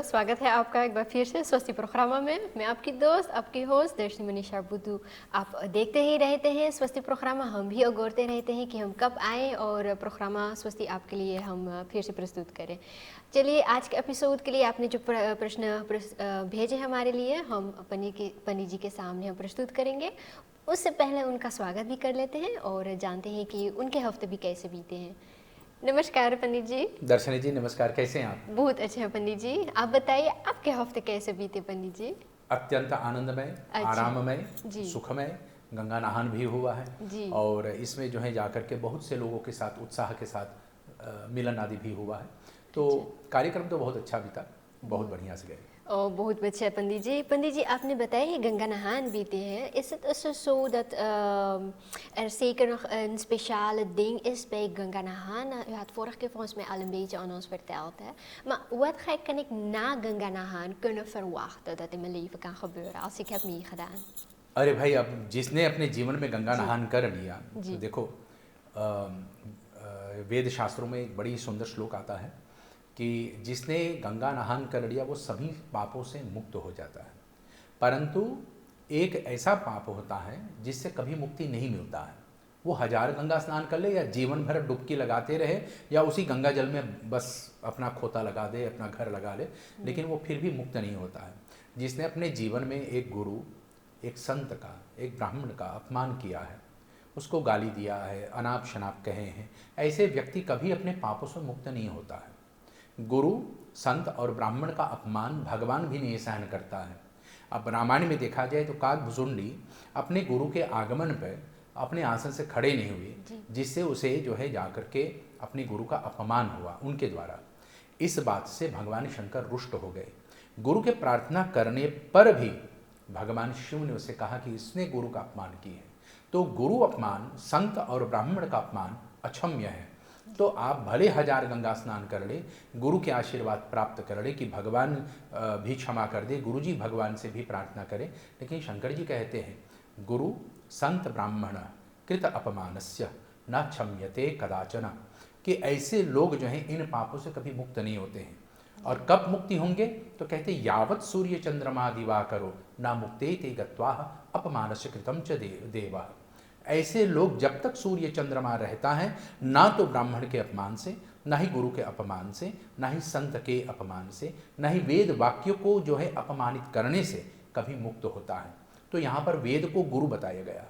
स्वागत है आपका एक बार फिर से स्वस्ति प्रोग्राम में। मैं आपकी दोस्त, आपकी होस्ट दर्शनी मनीषा बुद्धू। आप देखते ही रहते हैं स्वस्ति प्रोग्राम, हम भी अगोरते रहते हैं कि हम कब आएँ और प्रोग्राम स्वस्ति आपके लिए हम फिर से प्रस्तुत करें। चलिए, आज के एपिसोड के लिए आपने जो प्रश्न भेजे हमारे लिए, हम पंडित जी के सामने हम प्रस्तुत करेंगे। उससे पहले उनका स्वागत भी कर लेते हैं और जानते हैं कि उनके हफ्ते भी कैसे बीते हैं। नमस्कार पंडित जी। दर्शनी जी नमस्कार, कैसे हैं आप? बहुत अच्छे हैं पंडित जी। आप बताइए आपके हफ्ते कैसे बीते पंडित जी? अत्यंत आनंदमय, आराममय, सुखमय। गंगा नहान भी हुआ है और इसमें जो है जाकर के बहुत से लोगों के साथ उत्साह के साथ मिलन आदि भी हुआ है। तो कार्यक्रम तो बहुत अच्छा बीता, बहुत बढ़िया से गए। बहुत अच्छा है पंडित जी। पंडित जी, आपने बताया गंगा नहान बीते हैं. Is het also zo dat er zeker nog een speciale ding is bij ganga nahana? U had vorige keer volgens mij al een beetje aan ons verteld. Hè? Maar wat kan ik na ganga nahan kunnen verwachten dat in mijn leven kan gebeuren als ik heb meegedaan? अरे भाई, अब जिसने अपने जीवन में गंगा नहान कर लिया, तो देखो वेद शास्त्रों में एक बड़ी सुंदर श्लोक आता है कि जिसने गंगा नहान कर लिया वो सभी पापों से मुक्त हो जाता है। परंतु एक ऐसा पाप होता है जिससे कभी मुक्ति नहीं मिलता है। वो 1000 गंगा स्नान कर ले या जीवन भर डुबकी लगाते रहे या उसी गंगा जल में बस अपना खोता लगा दे, अपना घर लगा ले, लेकिन वो फिर भी मुक्त नहीं होता है। जिसने अपने जीवन में एक गुरु, एक संत का, एक ब्राह्मण का अपमान किया है, उसको गाली दिया है, अनाप शनाप कहे हैं, ऐसे व्यक्ति कभी अपने पापों से मुक्त नहीं होता है। गुरु, संत और ब्राह्मण का अपमान भगवान भी नहीं सहन करता है। अब रामायण में देखा जाए तो काकभुजुंडी अपने गुरु के आगमन पर अपने आसन से खड़े नहीं हुए, जिससे उसे जो है जाकर के अपने गुरु का अपमान हुआ उनके द्वारा। इस बात से भगवान शंकर रुष्ट हो गए। गुरु के प्रार्थना करने पर भी भगवान शिव ने उसे कहा कि इसने गुरु का अपमान किया है। तो गुरु अपमान, संत और ब्राह्मण का अपमान अक्षम्य है। तो आप भले 1000 गंगा स्नान कर ले, गुरु के आशीर्वाद प्राप्त कर ले कि भगवान भी क्षमा कर दे, गुरु जी भगवान से भी प्रार्थना करें, लेकिन शंकर जी कहते हैं गुरु संत ब्राह्मण कृत अपमानस्य न क्षम्यते कदाचन, कि ऐसे लोग जो हैं इन पापों से कभी मुक्त नहीं होते हैं। और कब मुक्ति होंगे? तो कहते यावत सूर्य चंद्रमा दिवा करो ना मुक्ते ते गत्वा अपमानस्य कृतम च देवा। ऐसे लोग जब तक सूर्य चंद्रमा रहता है, ना तो ब्राह्मण के अपमान से, ना ही गुरु के अपमान से, ना ही संत के अपमान से, ना ही वेद वाक्यों को जो है अपमानित करने से कभी मुक्त होता है। तो यहाँ पर वेद को गुरु बताया गया।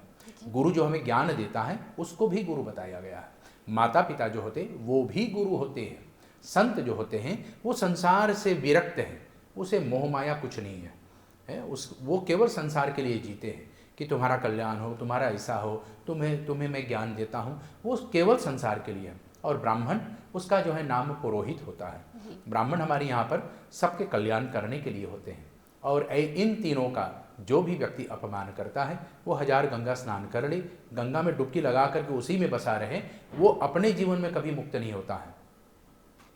गुरु जो हमें ज्ञान देता है उसको भी गुरु बताया गया है। माता पिता जो होते वो भी गुरु होते हैं। संत जो होते हैं वो संसार से विरक्त हैं, उसे मोह माया कुछ नहीं है, वो केवल संसार के लिए जीते हैं कि तुम्हारा कल्याण हो, तुम्हारा ऐसा हो, तुम्हें मैं ज्ञान देता हूँ, वो केवल संसार के लिए है। और ब्राह्मण, उसका जो है नाम पुरोहित होता है। ब्राह्मण हमारे यहाँ पर सबके कल्याण करने के लिए होते हैं। और इन तीनों का जो भी व्यक्ति अपमान करता है वो 1000 गंगा स्नान कर ले, गंगा में डुबकी लगा करके उसी में बसा रहे, वो अपने जीवन में कभी मुक्त नहीं होता है।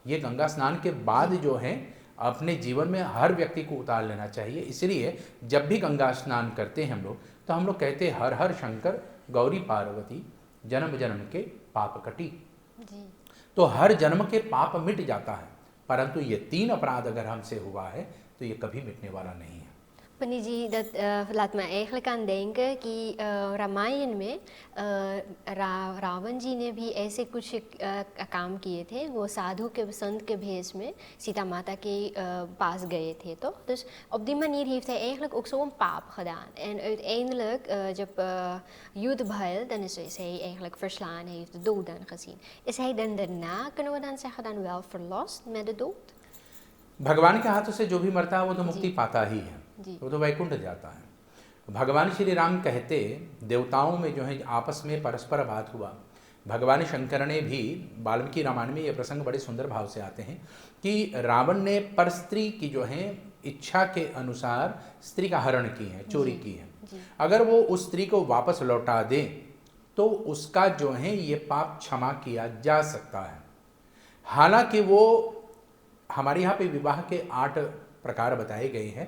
ये गंगा स्नान के बाद जो है अपने जीवन में हर व्यक्ति को उतार लेना चाहिए। इसलिए जब भी गंगा स्नान करते हैं हम लोग, तो हम लोग कहते हैं हर हर शंकर गौरी पार्वती जन्म जन्म के पाप कटी। तो हर जन्म के पाप मिट जाता है, परंतु ये 3 अपराध अगर हमसे हुआ है तो ये कभी मिटने वाला नहीं है। Panji जी, dat laat me eigenlijk aan denken कि रामायण में रावण जी ने भी ऐसे कुछ काम किए थे। वो साधु के संत के भेष में सीता माता के पास गए थे, toch? Dus op die manier heeft hij eigenlijk ook zo'n paap gedaan. En uiteindelijk, जब युद्ध भयल, dan is hij eigenlijk verslaan, hij heeft de dood dan gezien. Is hij dan daarna, kunnen we dan zeggen, dan wel verlost met de dood? भगवान के हाथों से जो भी मरता है वो तो मुक्ति पाता ही है, वो तो वैकुंठ जाता है। भगवान श्री राम कहते देवताओं में जो है आपस में परस्पर बात हुआ। भगवान शंकर ने भी वाल्मीकि रामायण में ये प्रसंग बड़े सुंदर भाव से आते हैं कि रावण ने पर स्त्री की जो है इच्छा के अनुसार स्त्री का हरण की है, चोरी की है। अगर वो उस स्त्री को वापस लौटा दे तो उसका जो है ये पाप क्षमा किया जा सकता है। हालांकि वो हमारे यहाँ पे विवाह के 8 प्रकार बताए गए हैं,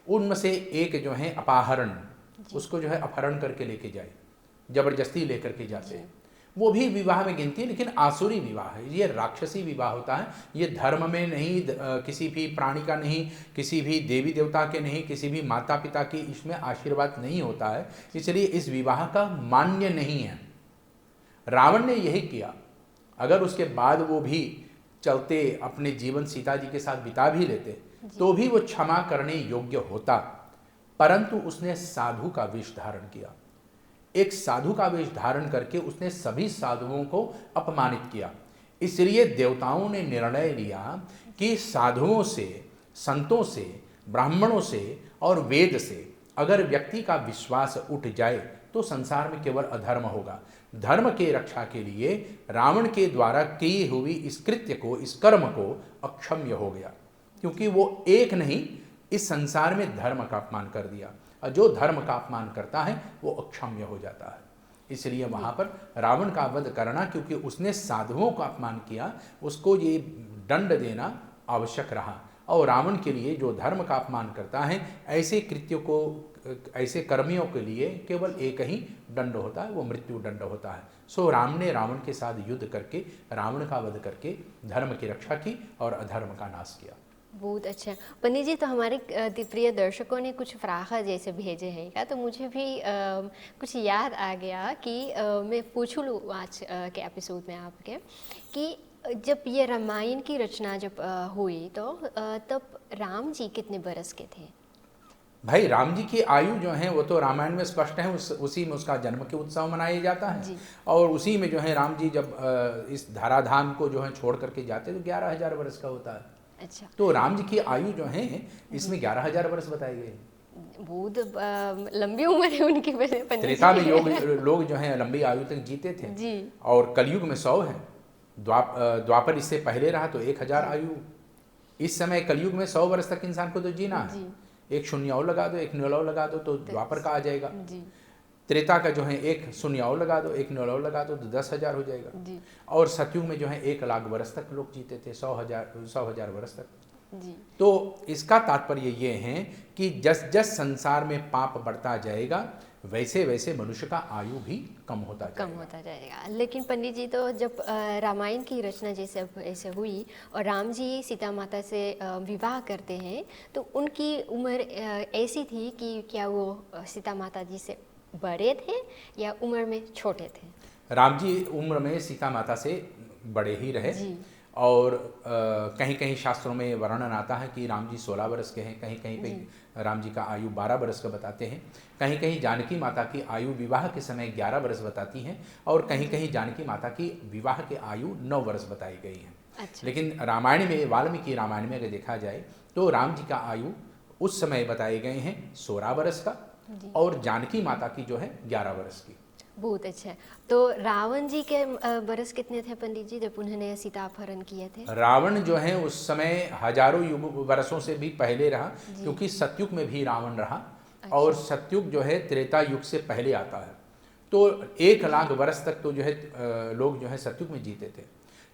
उनमें से एक जो है अपहरण, उसको जो है अपहरण करके लेके जाए, जबरदस्ती लेकर के जाते हैं, वो भी विवाह में गिनती है, लेकिन आसुरी विवाह है, ये राक्षसी विवाह होता है। ये धर्म में नहीं, किसी भी प्राणी का नहीं, किसी भी देवी देवता के नहीं, किसी भी माता पिता की इसमें आशीर्वाद नहीं होता है, इसलिए इस विवाह का मान्य नहीं है। रावण ने यही किया। अगर उसके बाद वो भी चलते अपने जीवन सीता जी के साथ बिता भी लेते तो भी वो क्षमा करने योग्य होता, परंतु उसने साधु का वेश धारण किया। एक साधु का वेश धारण करके उसने सभी साधुओं को अपमानित किया। इसलिए देवताओं ने निर्णय लिया कि साधुओं से, संतों से, ब्राह्मणों से और वेद से अगर व्यक्ति का विश्वास उठ जाए तो संसार में केवल अधर्म होगा। धर्म के रक्षा के लिए रावण के द्वारा की हुई इस कृत्य को, इस कर्म को अक्षम्य हो गया, क्योंकि वो एक नहीं, इस संसार में धर्म का अपमान कर दिया, और जो धर्म का अपमान करता है वो अक्षम्य हो जाता है। इसलिए वहाँ पर रावण का वध करना, क्योंकि उसने साधुओं का अपमान किया, उसको ये दंड देना आवश्यक रहा। और रावण के लिए जो धर्म का अपमान करता है, ऐसे कृत्यों को, ऐसे कर्मियों के लिए केवल एक ही दंड होता है, वो मृत्यु दंड होता है। सो राम ने रावण के साथ युद्ध करके, रावण का वध करके धर्म की रक्षा की और अधर्म का नाश किया। बहुत अच्छा पंडित जी। तो हमारे प्रिय दर्शकों ने कुछ फ्राहा जैसे भेजे हैं क्या, तो मुझे भी कुछ याद आ गया कि मैं पूछूँ आज के एपिसोड में आपके कि जब ये रामायण की रचना जब हुई तो तब राम जी कितने बरस के थे? भाई राम जी की आयु जो है वो तो रामायण में स्पष्ट है, उसी में उसका जन्म के उत्सव मनाया जाता है। और उसी में जो है राम जी जब इस धराधाम को जो है छोड़ करके जाते तो 11,000 वर्ष का होता है। अच्छा। तो राम जी की आयु जो है इसमें 11,000 वर्ष बताए गए। बहुत लंबी उम्र है उनकी। त्रेता में लोग जो है लंबी आयु तक जीते थे जी। और कलयुग में 100 है। द्वापर इससे पहले रहा तो 1,000 आयु। इस समय कलयुग में 100 वर्ष तक इंसान को तो जीना है। एक शून्य और लगा दो, एक न्यूल और लगा दो तो द्वापर का आ जाएगा। त्रेता का जो है एक शून्य और लगा दो, एक न्यूल और लगा दो तो 10,000 हो जाएगा। और सतयुग में जो है 1,00,000 वर्ष तक लोग जीते थे, 100,000 वर्ष तक। तो इसका तात्पर्य ये है कि जस जस संसार में पाप बढ़ता जाएगा वैसे वैसे मनुष्य का आयु भी कम होता जाएगा। लेकिन पंडित जी, तो जब रामायण की रचना जैसे ऐसे हुई और राम जी सीता माता से विवाह करते हैं तो उनकी उम्र ऐसी थी कि क्या वो सीता माता जी से बड़े थे या उम्र में छोटे थे? राम जी उम्र में सीता माता से बड़े ही रहे। और कहीं कहीं शास्त्रों में वर्णन आता है कि राम जी 16 वर्ष के हैं, कहीं कहीं पे राम जी का आयु 12 वर्ष का बताते हैं, कहीं कहीं जानकी माता की आयु विवाह के समय 11 वर्ष बताती हैं, और कहीं कहीं जानकी माता की विवाह के आयु 9 वर्ष बताई गई है। अच्छा। लेकिन रामायण में, वाल्मीकि रामायण में अगर देखा जाए तो राम जी का आयु उस समय बताए गए हैं 16 वर्ष का, और जानकी माता की जो है 11 वर्ष की। बहुत अच्छा। तो रावण जी के बरस कितने थे पंडित जी जब उन्होंने सीता अपहरण किए थे? रावण जो है उस समय हजारों वर्षों से भी पहले रहा, क्योंकि सतयुग में भी रावण रहा। अच्छा। और सतयुग जो है त्रेता युग से पहले आता है, तो 1,00,000 वर्ष तक तो जो है लोग जो है सतयुग में जीते थे।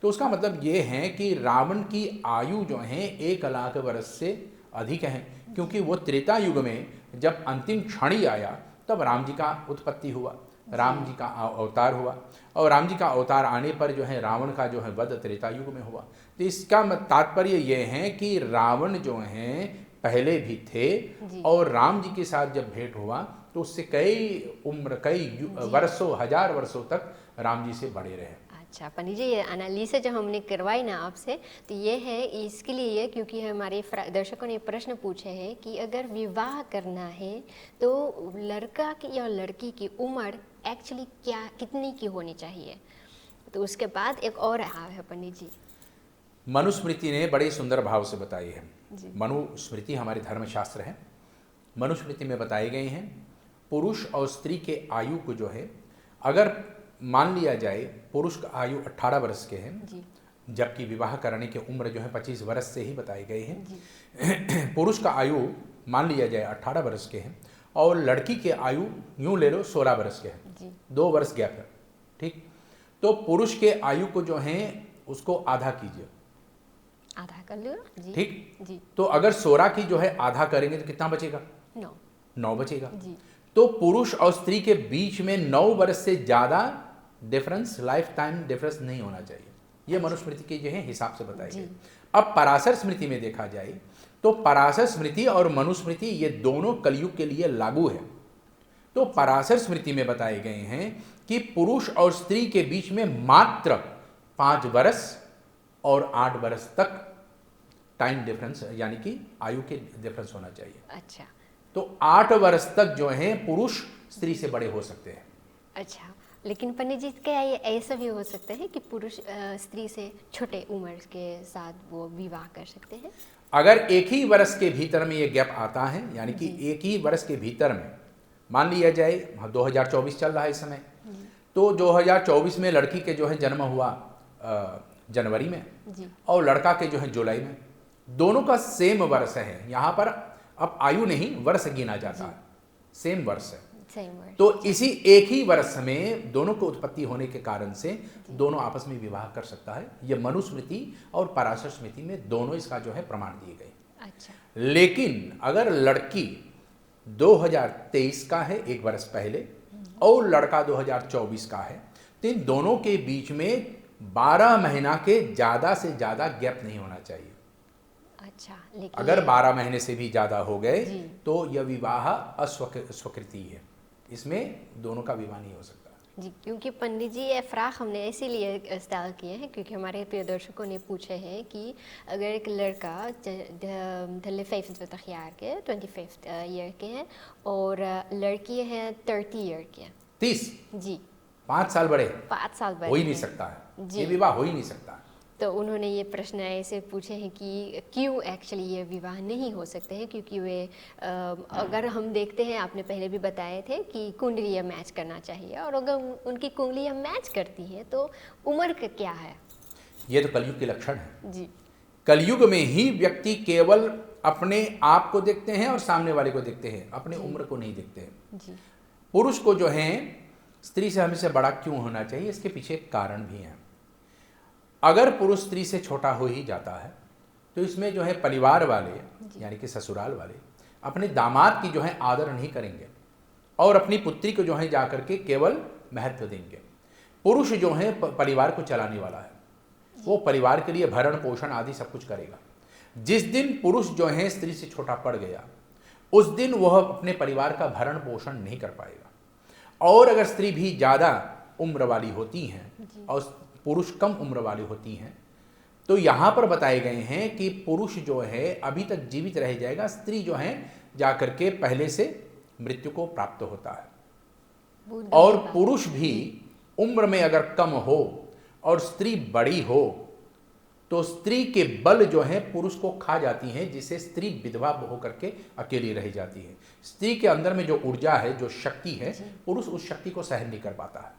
तो उसका मतलब ये है कि रावण की आयु जो है 1,00,000 वर्ष से अधिक है, क्योंकि वो त्रेता युग में जब अंतिम क्षण ही आया तब राम जी का उत्पत्ति हुआ, राम जी का अवतार हुआ, और राम जी का अवतार आने पर जो है रावण का जो है वध त्रेता युग में हुआ। तो इसका तात्पर्य ये है कि रावण जो हैं पहले भी थे, और राम जी के साथ जब भेंट हुआ तो उससे कई वर्षों, 1000 वर्षों तक राम जी से बड़े रहे। अच्छा पंडित जी, ये एनालिसिस जो हमने करवाई ना आपसे, तो ये है इसके लिए क्योंकि हमारे दर्शकों ने प्रश्न पूछे हैं कि अगर विवाह करना है तो लड़का की या लड़की की उम्र एक्चुअली कितनी की होनी चाहिए? तो उसके बाद एक और है पंडित जी, मनुस्मृति ने बड़े सुंदर भाव से बताई है। मनुस्मृति हमारे धर्मशास्त्र है। मनुस्मृति में बताए गए हैं पुरुष और स्त्री के आयु को जो है, अगर मान लिया जाए पुरुष का आयु 18 वर्ष के हैं, जबकि विवाह करने की उम्र जो है 25 वर्ष से ही बताई गई है। पुरुष का आयु मान लिया जाए 18 वर्ष के हैं, और लड़की के आयु यूँ ले लो 16 वर्ष के हैं, 2 वर्ष गैप है। ठीक, तो पुरुष के आयु को जो है उसको आधा कीजिए, आधा कर लो। ठीक, तो अगर 16 की जो है आधा करेंगे तो कितना बचेगा? 9 बचेगा। तो पुरुष और स्त्री के बीच में 9 वर्ष से ज़्यादा डिफरेंस लाइफ टाइम डिफरेंस नहीं होना चाहिए। ये मनुस्मृति के जो है हिसाब से बताई गई। अब पराशर स्मृति में देखा जाए तो पराशर स्मृति और मनुस्मृति ये दोनों कलयुग के लिए लागू है। तो पराशर स्मृति में बताए गए हैं कि पुरुष और स्त्री के बीच में मात्र 5 वर्ष और 8 वर्ष तक टाइम डिफरेंस यानी कि आयु के डिफरेंस होना चाहिए। अच्छा, तो 8 वर्ष तक जो है पुरुष स्त्री से बड़े हो सकते हैं। अच्छा, लेकिन पंडित जी क्या ये ऐसा भी हो सकता है कि पुरुष स्त्री से छोटे उम्र के साथ वो विवाह कर सकते हैं? अगर एक ही वर्ष के भीतर में ये गैप आता है, यानी कि एक ही वर्ष के भीतर में मान लिया जाए 2024 चल रहा है इस समय, तो 2024 में लड़की के जो है जन्म हुआ जनवरी में और लड़का के जो है जुलाई में, दोनों का सेम वर्ष है। यहाँ पर अब आयु नहीं वर्ष गिना जाता है, सेम वर्ष है। तो इसी एक ही वर्ष में दोनों को उत्पत्ति होने के कारण से दोनों आपस में विवाह कर सकता है। ये मनुस्मृति और पराशर स्मृति में दोनों इसका जो है प्रमाण दिए गए। अच्छा, लेकिन अगर लड़की 2023 का है एक वर्ष पहले और लड़का 2024 का है, तो इन दोनों के बीच में 12 महीना के ज़्यादा से ज़्यादा गैप नहीं होना चाहिए। अच्छा, लेकिन अगर 12 महीने से भी ज़्यादा हो गए तो यह विवाह अस्वीकृति है, इसमें दोनों का विवाह नहीं हो सकता। जी, क्योंकि पंडित जी ये फ्राक हमने इसीलिए इस्तेमाल किए हैं क्योंकि हमारे प्रिय दर्शकों ने पूछे हैं कि अगर एक लड़का 25 jaar के 25 ईयर के हैं और लड़की है 30 ईयर के 30 जी 5 साल बड़े 5 साल बड़े हो ही नहीं सकता है, ये विवाह हो ही नहीं सकता। तो उन्होंने ये प्रश्न ऐसे पूछे हैं कि क्यों एक्चुअली ये विवाह नहीं हो सकते हैं, क्योंकि वे अगर हम देखते हैं, आपने पहले भी बताए थे कि कुंडलियाँ मैच करना चाहिए और अगर उनकी कुंडलियाँ मैच करती हैं तो उम्र का क्या है? ये तो कलयुग के लक्षण है जी। कलयुग में ही व्यक्ति केवल अपने आप को देखते हैं और सामने वाले को देखते हैं, अपने उम्र को नहीं देखते हैं। जी। पुरुष को जो है स्त्री से हमेशा बड़ा क्यों होना चाहिए, इसके पीछे एक कारण भी है। अगर पुरुष स्त्री से छोटा हो ही जाता है तो इसमें जो है परिवार वाले यानी कि ससुराल वाले अपने दामाद की जो है आदर नहीं करेंगे और अपनी पुत्री को जो है जाकर के केवल महत्व देंगे। पुरुष जो है परिवार को चलाने वाला है, वो परिवार के लिए भरण पोषण आदि सब कुछ करेगा। जिस दिन पुरुष जो है स्त्री से छोटा पड़ गया उस दिन वह अपने परिवार का भरण पोषण नहीं कर पाएगा। और अगर स्त्री भी ज़्यादा उम्र वाली होती हैं और पुरुष कम उम्र वाली होती हैं तो यहाँ पर बताए गए हैं कि पुरुष जो है अभी तक जीवित रह जाएगा, स्त्री जो है जाकर के पहले से मृत्यु को प्राप्त होता है। और पुरुष भी उम्र में अगर कम हो और स्त्री बड़ी हो तो स्त्री के बल जो है पुरुष को खा जाती हैं, जिससे स्त्री विधवा होकर के अकेली रह जाती है। स्त्री के अंदर में जो ऊर्जा है, जो शक्ति है, पुरुष उस शक्ति को सहन नहीं कर पाता है।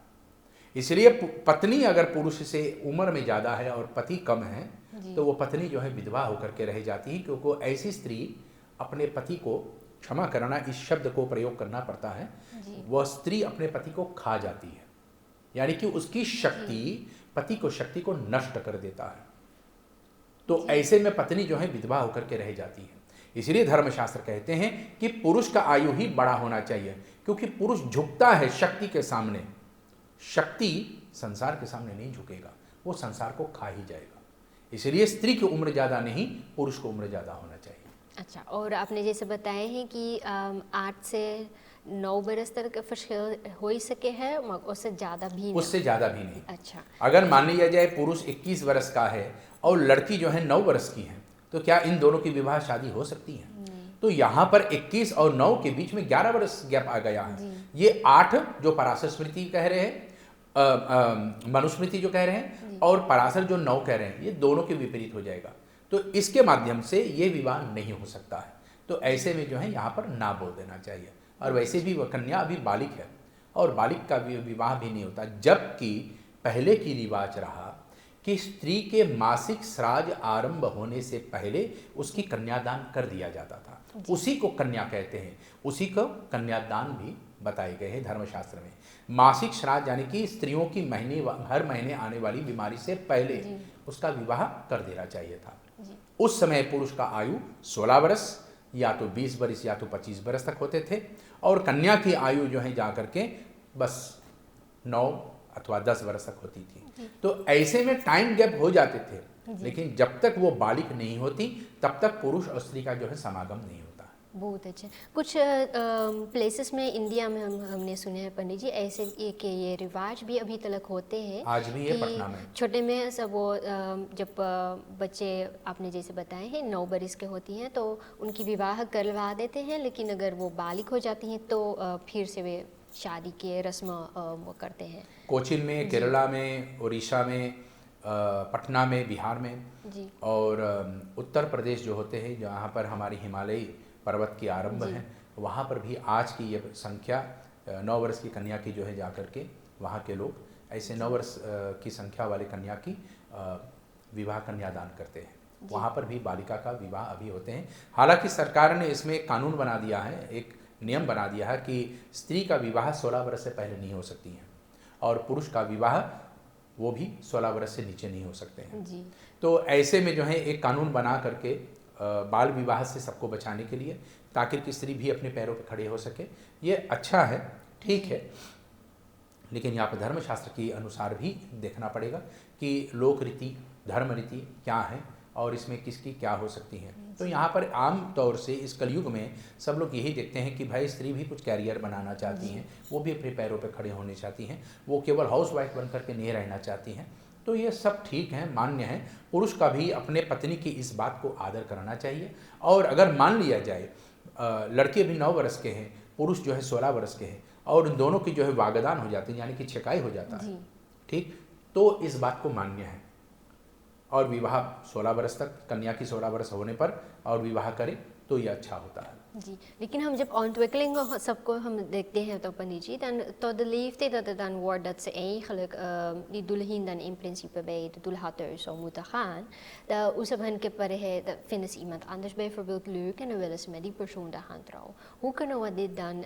इसलिए पत्नी अगर पुरुष से उम्र में ज़्यादा है और पति कम है तो वो पत्नी जो है विधवा होकर के रह जाती है, क्योंकि ऐसी स्त्री अपने पति को, क्षमा करना इस शब्द को प्रयोग करना पड़ता है, वह स्त्री अपने पति को खा जाती है, यानी कि उसकी शक्ति पति को शक्ति को नष्ट कर देता है। तो ऐसे में पत्नी जो है विधवा होकर के रह जाती है। इसलिए धर्मशास्त्र कहते हैं कि पुरुष का आयु ही बड़ा होना चाहिए, क्योंकि पुरुष झुकता है शक्ति के सामने, शक्ति संसार के सामने नहीं झुकेगा, वो संसार को खा ही जाएगा। इसलिए स्त्री की उम्र ज़्यादा नहीं, पुरुष को उम्र ज़्यादा होना चाहिए। अच्छा, और आपने जैसे बताए हैं कि 8 से 9 बरस तक मुश्किल हो ही सके है, उससे ज़्यादा भी नहीं। उससे ज़्यादा भी नहीं। अच्छा, अगर मान लिया जाए पुरुष 21 वर्ष का है और लड़की जो है 9 वर्ष की है, तो क्या इन दोनों की विवाह शादी हो सकती है? तो यहाँ पर 21 और 9 के बीच में 11 वर्ष गैप आ गया है। ये 8 जो पराशर स्मृति कह रहे हैं, मनुस्मृति जो कह रहे हैं, और पराशर जो 9 कह रहे हैं, ये दोनों के विपरीत हो जाएगा। तो इसके माध्यम से ये विवाह नहीं हो सकता है। तो ऐसे में जो है यहाँ पर ना बोल देना चाहिए। और वैसे भी वह कन्या अभी बालिक है और बालिक का विवाह भी नहीं होता, जबकि पहले की रिवाज रहा कि स्त्री के मासिक श्राद्ध आरंभ होने से पहले उसकी कन्यादान कर दिया जाता था। उसी को कन्या कहते हैं, उसी को कन्यादान भी बताए गए हैं धर्मशास्त्र में। मासिक श्राद्ध यानी कि स्त्रियों की हर महीने आने वाली बीमारी से पहले उसका विवाह कर देना चाहिए था। उस समय पुरुष का आयु 16 वर्ष या तो 20 वर्ष या तो 25 वर्ष तक होते थे, और कन्या की आयु जो है जा करके बस 9 अथवा 10 वर्ष तक होती थी। तो ऐसे में टाइम गैप हो जाते थे, लेकिन जब तक वो बालिग नहीं होती तब तक पुरुष और स्त्री का जो है समागम नहीं होता। बहुत अच्छे। कुछ प्लेसेस में इंडिया में हमने सुने हैं पंडित जी ऐसे कि ये रिवाज भी अभी तक होते हैं, आज भी ये पटना में छोटे में सब वो जब बच्चे आपने जैसे बताए हैं 9 बरस के होती हैं तो उनकी विवाह करवा देते हैं, लेकिन अगर वो बालिग हो जाती हैं तो फिर से वे शादी के रस्म वो करते हैं। कोचिन में, केरला में, उड़ीसा में, पटना में, बिहार में जी। और उत्तर प्रदेश जो होते हैं जहाँ पर हमारी हिमालयी पर्वत की आरंभ है, वहाँ पर भी आज की ये संख्या 9 वर्ष की कन्या की जो है जाकर के वहाँ के लोग ऐसे 9 वर्ष की संख्या वाले कन्या की विवाह कन्यादान करते हैं। वहाँ पर भी बालिका का विवाह अभी होते हैं। हालांकि सरकार ने इसमें एक कानून बना दिया है, एक नियम बना दिया है कि स्त्री का विवाह 16 वर्ष से पहले नहीं हो सकती है और पुरुष का विवाह वो भी 16 वर्ष से नीचे नहीं हो सकते हैं। जी। तो ऐसे में जो है एक कानून बना करके बाल विवाह से सबको बचाने के लिए, ताकि कि स्त्री भी अपने पैरों पर खड़े हो सके, ये अच्छा है, ठीक है। लेकिन यहाँ पर धर्मशास्त्र के अनुसार भी देखना पड़ेगा कि लोक रीति, धर्म रीति क्या है और इसमें किसकी क्या हो सकती है। तो यहाँ पर आम तौर से इस कलयुग में सब लोग यही देखते हैं कि भाई स्त्री भी कुछ कैरियर बनाना चाहती हैं, वो भी अपने पैरों पर खड़े होने चाहती हैं, वो केवल हाउस वाइफ बन करके नहीं रहना चाहती हैं। तो ये सब ठीक है, मान्य है। पुरुष का भी अपने पत्नी की इस बात को आदर करना चाहिए। और अगर मान लिया जाए लड़के भी 9 वर्ष के हैं, पुरुष जो है 16 वर्ष के हैं और उन दोनों की जो है वागदान हो जाती है, यानी कि छेकाई हो जाता है, ठीक, तो इस बात को मान्य है। और विवाह 16 वर्ष तक, कन्या की 16 वर्ष होने पर और विवाह करे तो ये अच्छा होता है। जी, लेकिन हम जब ontwikkeling सबको हम देखते हैं तो पंडित जी, dan tot de leeftijd dat het dan wordt dat ze eigenlijk die doelhin dan in principe bij de doelhathuis zou moeten gaan, hoe ze hen dat vinden ze iemand anders bijvoorbeeld leuk en dan willen ze met die persoon dan gaan trouwen. Hoe kunnen we dit dan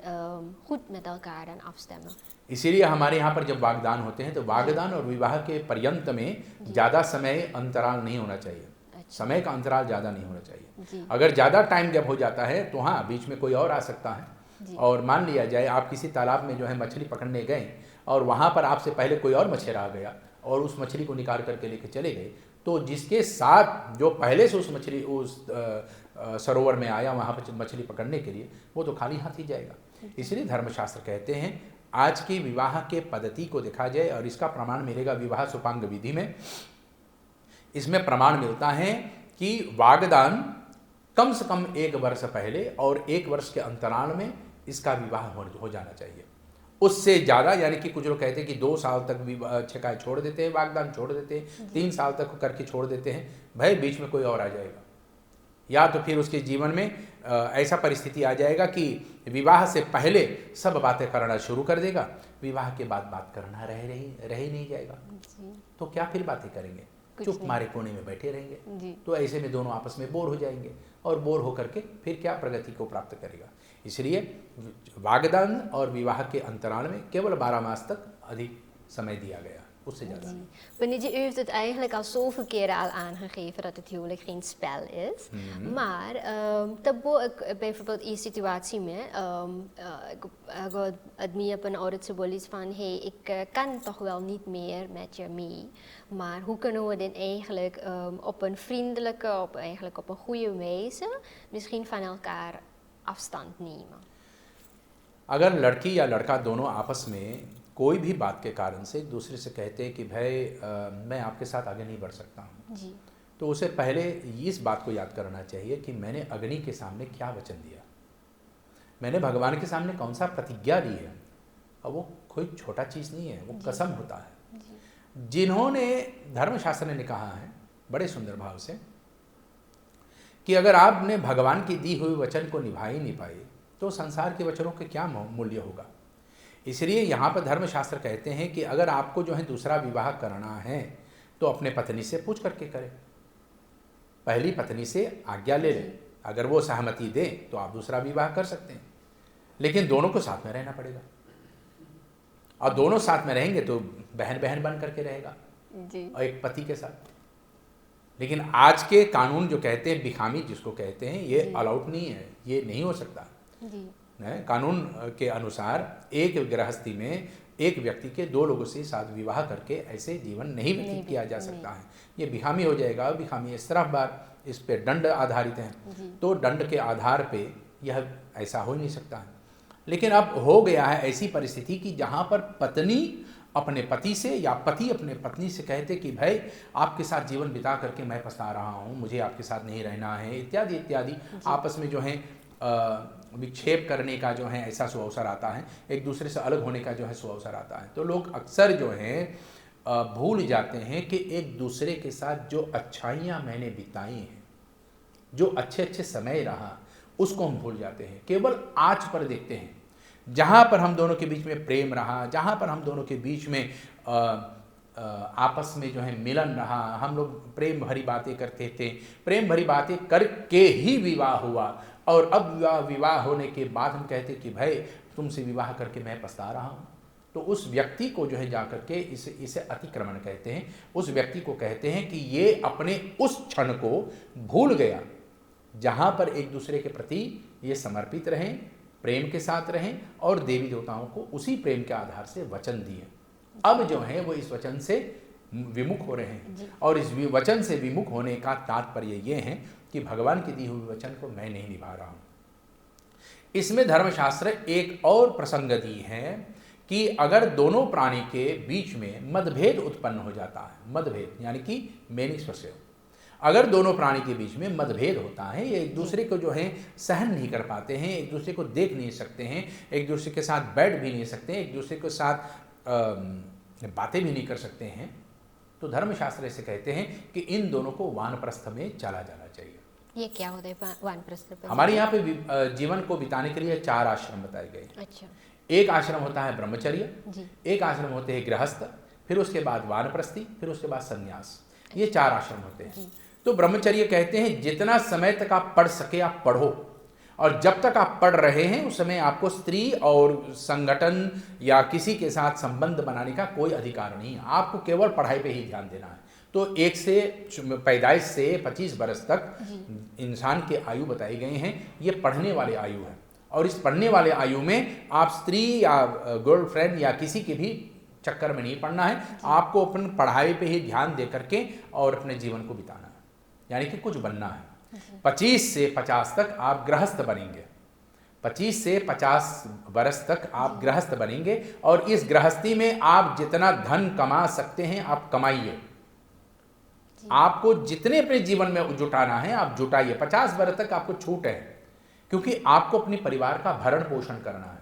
goed met elkaar dan afstemmen? इसीलिए हमारे यहाँ पर जब वागदान होते हैं तो वागदान और विवाह के पर्यंत में ज़्यादा समय अंतराल नहीं होना चाहिए। समय का अंतराल ज़्यादा नहीं होना चाहिए। अगर ज़्यादा टाइम जब हो जाता है तो हाँ, बीच में कोई और आ सकता है। और मान लिया जाए आप किसी तालाब में जो है मछली पकड़ने गए और वहाँ पर आपसे पहले कोई और मछेरा आ गया और उस मछली को निकाल करके लेके चले गए, तो जिसके साथ जो पहले से उस सरोवर में आया वहाँ पर मछली पकड़ने के लिए, वो तो खाली हाथ ही जाएगा। इसलिए धर्मशास्त्र कहते हैं आज की विवाह के पद्धति को देखा जाए और इसका प्रमाण मिलेगा विवाह सुपांग विधि में। इसमें प्रमाण मिलता है कि वागदान कम से कम 1 वर्ष पहले और 1 वर्ष के अंतराल में इसका विवाह हो जाना चाहिए। उससे ज़्यादा, यानी कि कुछ लोग कहते हैं कि 2 साल तक छेकाई छोड़ देते हैं, वागदान छोड़ देते हैं, 3 साल तक करके छोड़ देते हैं, भाई बीच में कोई और आ जाएगा, या तो फिर उसके जीवन में ऐसा परिस्थिति आ जाएगा कि विवाह से पहले सब बातें करना शुरू कर देगा, विवाह के बाद बात करना रह ही नहीं जाएगा। तो क्या फिर बातें करेंगे, चुप मारे कोने में बैठे रहेंगे। तो ऐसे में दोनों आपस में बोर हो जाएंगे और बोर होकर के फिर क्या प्रगति को प्राप्त करेगा। इसलिए वागदान और विवाह के अंतराल में केवल 12 मास तक अधिक समय दिया गया, उससे ज़्यादा नहीं। Meneer, u heeft het eigenlijk al zoveel keren al aangegeven dat het huwelijk geen spel is. Maar bijvoorbeeld in situatie में अगर आदमी अपन औरत से बोली van hey, ik kan toch wel niet meer met je mee, maar hoe kunnen we dit eigenlijk op een vriendelijke, op een goede wijze misschien van elkaar afstand nemen? अगर लड़की या लड़का दोनों आपस में कोई भी बात के कारण से एक दूसरे से कहते हैं कि भाई मैं आपके साथ आगे नहीं बढ़ सकता हूँ, तो उसे पहले इस बात को याद करना चाहिए कि मैंने अग्नि के सामने क्या वचन दिया, मैंने भगवान के सामने कौन सा प्रतिज्ञा दी है। और वो कोई छोटा चीज़ नहीं है, वो कसम होता है। जिन्होंने धर्मशास्त्र ने कहा है बड़े सुंदर भाव से कि अगर आपने भगवान की दी हुई वचन को निभा ही नहीं पाए तो संसार के वचनों के क्या मूल्य होगा। इसलिए यहाँ पर धर्मशास्त्र कहते हैं कि अगर आपको जो है दूसरा विवाह करना है तो अपने पत्नी से पूछ करके करें, पहली पत्नी से आज्ञा ले लें, अगर वो सहमति दे तो आप दूसरा विवाह कर सकते हैं, लेकिन दोनों को साथ में रहना पड़ेगा। और दोनों साथ में रहेंगे तो बहन बहन बन करके रहेगा और एक पति के साथ। लेकिन आज के कानून जो कहते हैं बिखामी जिसको कहते हैं, ये अलाउड नहीं है, ये नहीं हो सकता। कानून के अनुसार एक गृहस्थी में एक व्यक्ति के दो लोगों से साथ विवाह करके ऐसे जीवन नहीं व्यतीत किया जा सकता है। ये बिखामी हो जाएगा। बिखामी इस्तिराफबार, इस पे दंड आधारित हैं, तो दंड के आधार पे यह ऐसा हो नहीं सकता है। लेकिन अब हो गया है ऐसी परिस्थिति कि जहाँ पर पत्नी अपने पति से या पति अपने पत्नी से कहते कि भाई आपके साथ जीवन बिता करके मैं पछता रहा हूँ, मुझे आपके साथ नहीं रहना है, इत्यादि इत्यादि, आपस में जो है विक्षेप करने का जो है ऐसा सुअवसर आता है, एक दूसरे से अलग होने का जो है सुअवसर आता है। तो लोग अक्सर जो है भूल जाते हैं कि एक दूसरे के साथ जो अच्छाइयाँ मैंने बिताई हैं, जो अच्छे अच्छे समय रहा, उसको हम भूल जाते हैं, केवल आज पर देखते हैं। जहाँ पर हम दोनों के बीच में प्रेम रहा, जहाँ पर हम दोनों के बीच में आपस में जो है मिलन रहा, हम लोग प्रेम भरी बातें करते थे, प्रेम भरी बातें करके ही विवाह हुआ, और अब विवाह होने के बाद हम कहते कि भाई तुमसे विवाह करके मैं पछता रहा हूँ, तो उस व्यक्ति को जो है जाकर के इसे अतिक्रमण कहते हैं। उस व्यक्ति को कहते हैं कि ये अपने उस क्षण को भूल गया जहाँ पर एक दूसरे के प्रति ये समर्पित रहें, प्रेम के साथ रहें और देवी देवताओं को उसी प्रेम के आधार से वचन दिए। अब जो है वो इस वचन से विमुख हो रहे हैं, और इस वचन से विमुख होने का तात्पर्य ये है कि भगवान की दी हुई वचन को मैं नहीं निभा रहा हूँ। इसमें धर्मशास्त्र एक और प्रसंग दी है कि अगर दोनों प्राणी के बीच में मतभेद उत्पन्न हो जाता है, मतभेद यानी कि मेनिस्पर्शे, अगर दोनों प्राणी के बीच में मतभेद होता है, ये एक दूसरे को जो है सहन नहीं कर पाते हैं, एक दूसरे को देख नहीं सकते हैं, एक दूसरे के साथ बैठ भी नहीं सकते, एक दूसरे के साथ बातें भी नहीं कर सकते हैं, तो धर्मशास्त्र से कहते हैं कि इन दोनों को वानप्रस्थ में चला जाना चाहिए। ये क्या होता है वानप्रस्थ? हमारे यहाँ पे जीवन को बिताने के लिए 4 आश्रम बताए गए। अच्छा। एक आश्रम होता है ब्रह्मचर्य, एक आश्रम होते हैं गृहस्थ, फिर उसके बाद वानप्रस्थी, फिर उसके बाद संन्यास। ये 4 आश्रम होते हैं। तो ब्रह्मचर्य कहते हैं जितना समय तक आप पढ़ सके आप पढ़ो, और जब तक आप पढ़ रहे हैं उस समय आपको स्त्री और संगठन या किसी के साथ संबंध बनाने का कोई अधिकार नहीं है, आपको केवल पढ़ाई पे ही ध्यान देना है। तो 1 से पैदाइश से 25 बरस तक इंसान के आयु बताई गई हैं, ये पढ़ने वाले आयु है, और इस पढ़ने वाले आयु में आप स्त्री या गर्लफ्रेंड या किसी के भी चक्कर में नहीं पड़ना है, आपको अपनी पढ़ाई पे ही ध्यान दे करके और अपने जीवन को बिताना है, यानी कि कुछ बनना है। 25 से 50 तक आप गृहस्थ बनेंगे, 25 से 50 बरस तक आप गृहस्थ बनेंगे, और इस गृहस्थी में आप जितना धन कमा सकते हैं आप कमाइए, आपको जितने अपने जीवन में जुटाना है आप जुटाइए। 50 बरस तक आपको छूट है, क्योंकि आपको अपने परिवार का भरण पोषण करना है,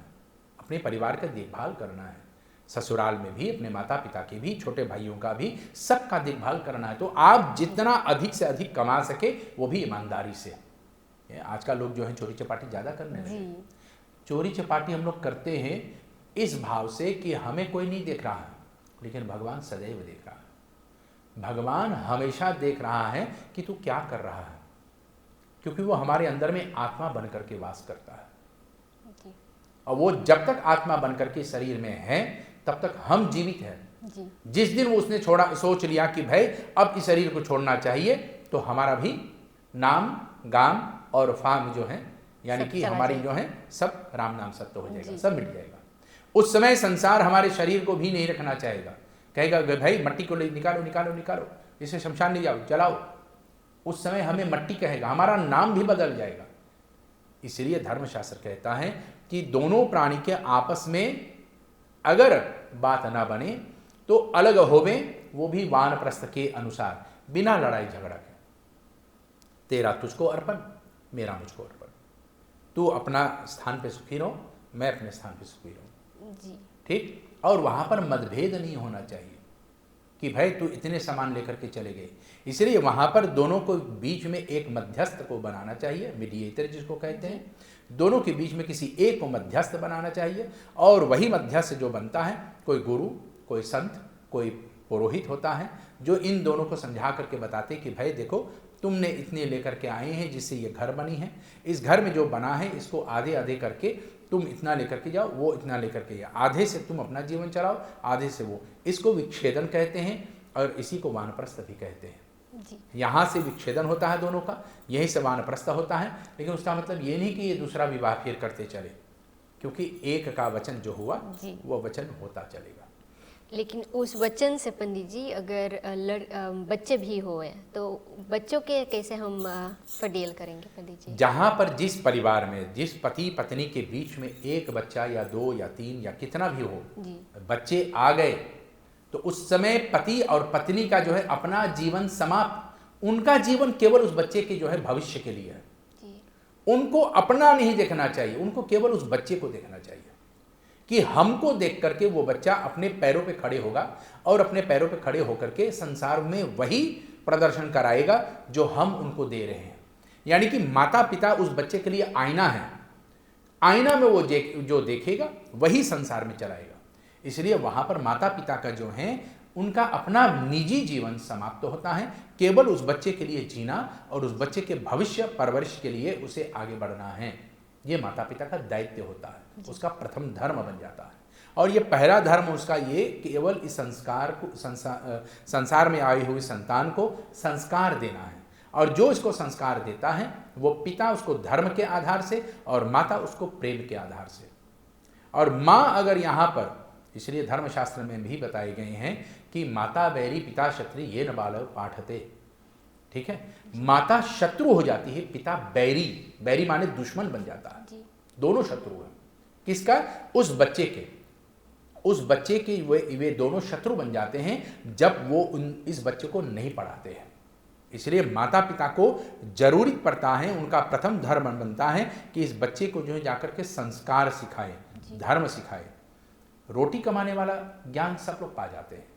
अपने परिवार का देखभाल करना है, ससुराल में भी अपने माता पिता की भी, छोटे भाइयों का भी, सबका देखभाल करना है। तो आप जितना अधिक से अधिक कमा सके वो भी ईमानदारी से। आजकल लोग जो है चोरी चपाटी ज़्यादा करने लगे। चोरी चपाटी हम लोग करते हैं इस भाव से कि हमें कोई नहीं देख रहा है, लेकिन भगवान सदैव देख रहा है। भगवान हमेशा देख रहा है कि तू क्या कर रहा है, क्योंकि वो हमारे अंदर में आत्मा बन करके वास करता है, और वो जब तक आत्मा बन करके शरीर में है तब तक हम जीवित हैं। जिस दिन उसने सोच लिया कि भाई अब इस शरीर को छोड़ना चाहिए, तो हमारा भी नाम गाम और फाम जो है, यानी कि हमारी जो है सब राम नाम सत्य हो जाएगा, सब मिट जाएगा। उस समय संसार हमारे शरीर को भी नहीं रखना चाहेगा, कहेगा भाई मट्टी को निकालो निकालो निकालो, इसे शमशान ले जाओ जलाओ। उस समय हमें मट्टी कहेगा, हमारा नाम भी बदल जाएगा। इसलिए धर्मशास्त्र कहता है कि दोनों प्राणी के आपस में अगर बात ना बने तो अलग होवे, वो भी वानप्रस्थ के अनुसार, बिना लड़ाई झगड़ा के। तेरा तुझको अर्पण, मेरा मुझको अर्पण, तू अपना स्थान पे सुखी रहो, मैं अपने स्थान पे सुखी रहूं, ठीक। और वहां पर मतभेद नहीं होना चाहिए कि भाई तू इतने सामान लेकर के चले गए। इसलिए वहां पर दोनों को बीच में एक मध्यस्थ को बनाना चाहिए, मीडिएटर जिसको कहते हैं। दोनों के बीच में किसी एक को मध्यस्थ बनाना चाहिए, और वही मध्यस्थ जो बनता है, कोई गुरु, कोई संत, कोई पुरोहित होता है, जो इन दोनों को समझा करके बताते कि भाई देखो तुमने इतने लेकर के आए हैं जिससे ये घर बनी है, इस घर में जो बना है इसको आधे आधे करके तुम इतना लेकर के जाओ, वो इतना लेकर के जाओ, आधे से तुम अपना जीवन चलाओ, आधे से वो। इसको विच्छेदन कहते हैं, और इसी को वानप्रस्थ भी कहते हैं। यहाँ से विच्छेदन होता है दोनों का, यहीं से वानप्रस्थ होता है। लेकिन उसका मतलब ये नहीं कि ये दूसरा विवाह फिर करते चले, क्योंकि एक का वचन जो हुआ जी। वो वचन होता चलेगा। लेकिन उस वचन से पंडित जी अगर बच्चे भी हुए तो बच्चों के कैसे हम फडेल करेंगे पंडित जी? जहाँ पर जिस परिवार में जिस पति पत्नी के बीच में एक बच्चा या दो या तीन या कितना भी हो, जी। बच्चे आ गए तो उस समय पति और पत्नी का जो है अपना जीवन समाप्त, उनका जीवन केवल उस बच्चे के जो है भविष्य के लिए है। जी। उनको अपना नहीं देखना चाहिए, उनको केवल उस बच्चे को देखना चाहिए कि हमको देख करके वो बच्चा अपने पैरों पे खड़े होगा और अपने पैरों पे खड़े होकर के संसार में वही प्रदर्शन कराएगा जो हम उनको दे रहे हैं। यानी कि माता पिता उस बच्चे के लिए आईना है, आईना में वो जो देखेगा वही संसार में चलाएगा। इसलिए वहां पर माता पिता का जो है उनका अपना निजी जीवन समाप्त होता है, केवल उस बच्चे के लिए जीना और उस बच्चे के भविष्य परवरिश के लिए उसे आगे बढ़ना है। ये माता पिता का दायित्व होता है, उसका प्रथम धर्म बन जाता है। और ये पहला धर्म उसका ये केवल इस संस्कार को संसार में आई हुई संतान को संस्कार देना है। और जो इसको संस्कार देता है वो पिता उसको धर्म के आधार से और माता उसको प्रेम के आधार से। और माँ अगर यहाँ पर, इसलिए धर्मशास्त्र में भी बताए गए हैं कि माता बैरी पिता क्षत्रिय ये न बालक पाठते, ठीक है। माता शत्रु हो जाती है, पिता बैरी, बैरी माने दुश्मन बन जाता है। दोनों शत्रु हैं। किसका? उस बच्चे के वे दोनों शत्रु बन जाते हैं जब वो इस बच्चे को नहीं पढ़ाते हैं। इसलिए माता पिता को जरूरी पड़ता है, उनका प्रथम धर्म बनता है कि इस बच्चे को जो है जाकर के संस्कार सिखाए, धर्म सिखाए। रोटी कमाने वाला ज्ञान सब लोग पा जाते हैं,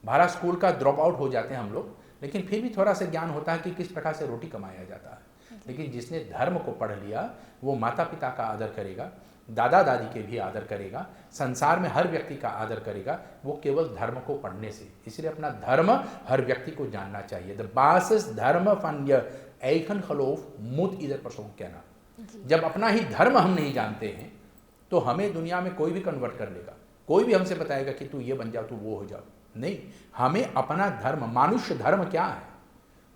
भारत स्कूल का ड्रॉप आउट हो जाते हैं हम लोग, लेकिन फिर भी थोड़ा सा ज्ञान होता है कि किस प्रकार से रोटी कमाया जाता है। लेकिन जिसने धर्म को पढ़ लिया वो माता पिता का आदर करेगा, दादा दादी के भी आदर करेगा, संसार में हर व्यक्ति का आदर करेगा, वो केवल धर्म को पढ़ने से। इसलिए अपना धर्म हर व्यक्ति को जानना चाहिए। द बासिस धर्म फन्य ऐखन खलोफ मुत इधर प्रसों कहना। जब अपना ही धर्म हम नहीं जानते हैं तो हमें दुनिया में कोई भी कन्वर्ट कर लेगा, कोई भी हमसे बताएगा कि तू ये बन जाओ, तू वो हो जाओ। नहीं, हमें अपना धर्म, मनुष्य धर्म क्या है?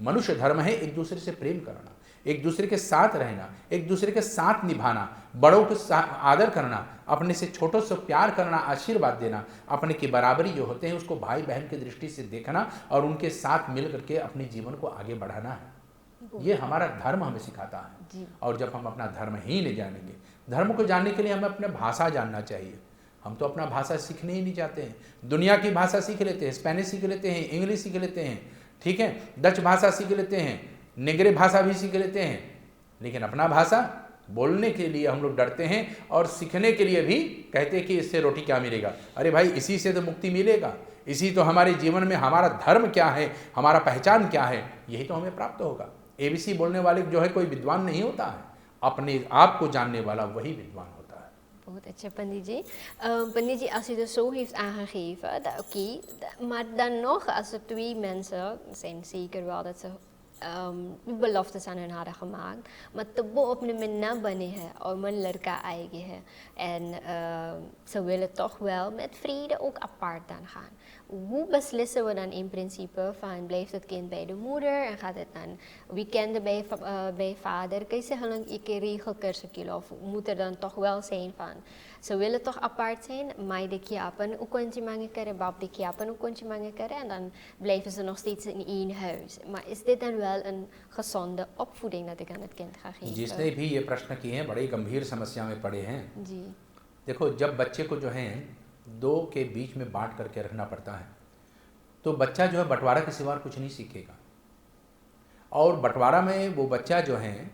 मनुष्य धर्म है एक दूसरे से प्रेम करना, एक दूसरे के साथ रहना, एक दूसरे के साथ निभाना, बड़ों के आदर करना, अपने से छोटों से प्यार करना, आशीर्वाद देना, अपने की बराबरी जो होते हैं उसको भाई बहन की दृष्टि से देखना और उनके साथ मिल करके अपने जीवन को आगे बढ़ाना है। ये हमारा धर्म हमें सिखाता है। और जब हम अपना धर्म ही नहीं जानेंगे, धर्म को जानने के लिए हमें अपने भाषा जानना चाहिए। हम तो अपना भाषा सीखने ही नहीं चाहते हैं, दुनिया की भाषा सीख लेते हैं, स्पेनिश सीख लेते हैं, इंग्लिश सीख लेते हैं, ठीक है, डच भाषा सीख लेते हैं, निगरे भाषा भी सीख लेते हैं, लेकिन अपना भाषा बोलने के लिए हम लोग डरते हैं और सीखने के लिए भी कहते हैं कि इससे रोटी क्या मिलेगा। अरे भाई, इसी से तो मुक्ति मिलेगा, इसी तो हमारे जीवन में हमारा धर्म क्या है, हमारा पहचान क्या है, यही तो हमें प्राप्त होगा। एबीसी बोलने वाले जो है कोई विद्वान नहीं होता है, अपने आप को जानने वाला वही विद्वान होता है। बहुत अच्छा पंडित जी। Pandit ji, als u dat zo heeft aangegeven, oké, maar dan nog, als er twee mensen zijn zeker wel dat ze beloftes aan hun hadden gemaakt, maar तब अपने में न बने हैं और मन लड़का आएगी है en ze willen toch wel met vrede ook apart dan gaan. Hoe beslissen we dan in principe van blijft het kind bij de moeder en gaat het dan weekenden bij vader? कैसे हम लोग एक regel कर सकें of moet er dan toch wel zijn van ze willen toch apart zijn, maar de kiapen ook kontje mangen keren, bab de kiapen ook kontje mangen keren en dan blijven ze nog steeds in één huis. Maar is dit dan wel een gezonde opvoeding dat ik aan het kind ga geven? जिसने भी ये प्रश्न किए हैं बड़े गंभीर समस्या में पड़े हैं। जी। देखो, जब बच्चे को जो है दो के बीच में बांट करके रखना पड़ता है तो बच्चा जो है बंटवारा के सिवा कुछ नहीं सीखेगा। और बंटवारा में वो बच्चा जो है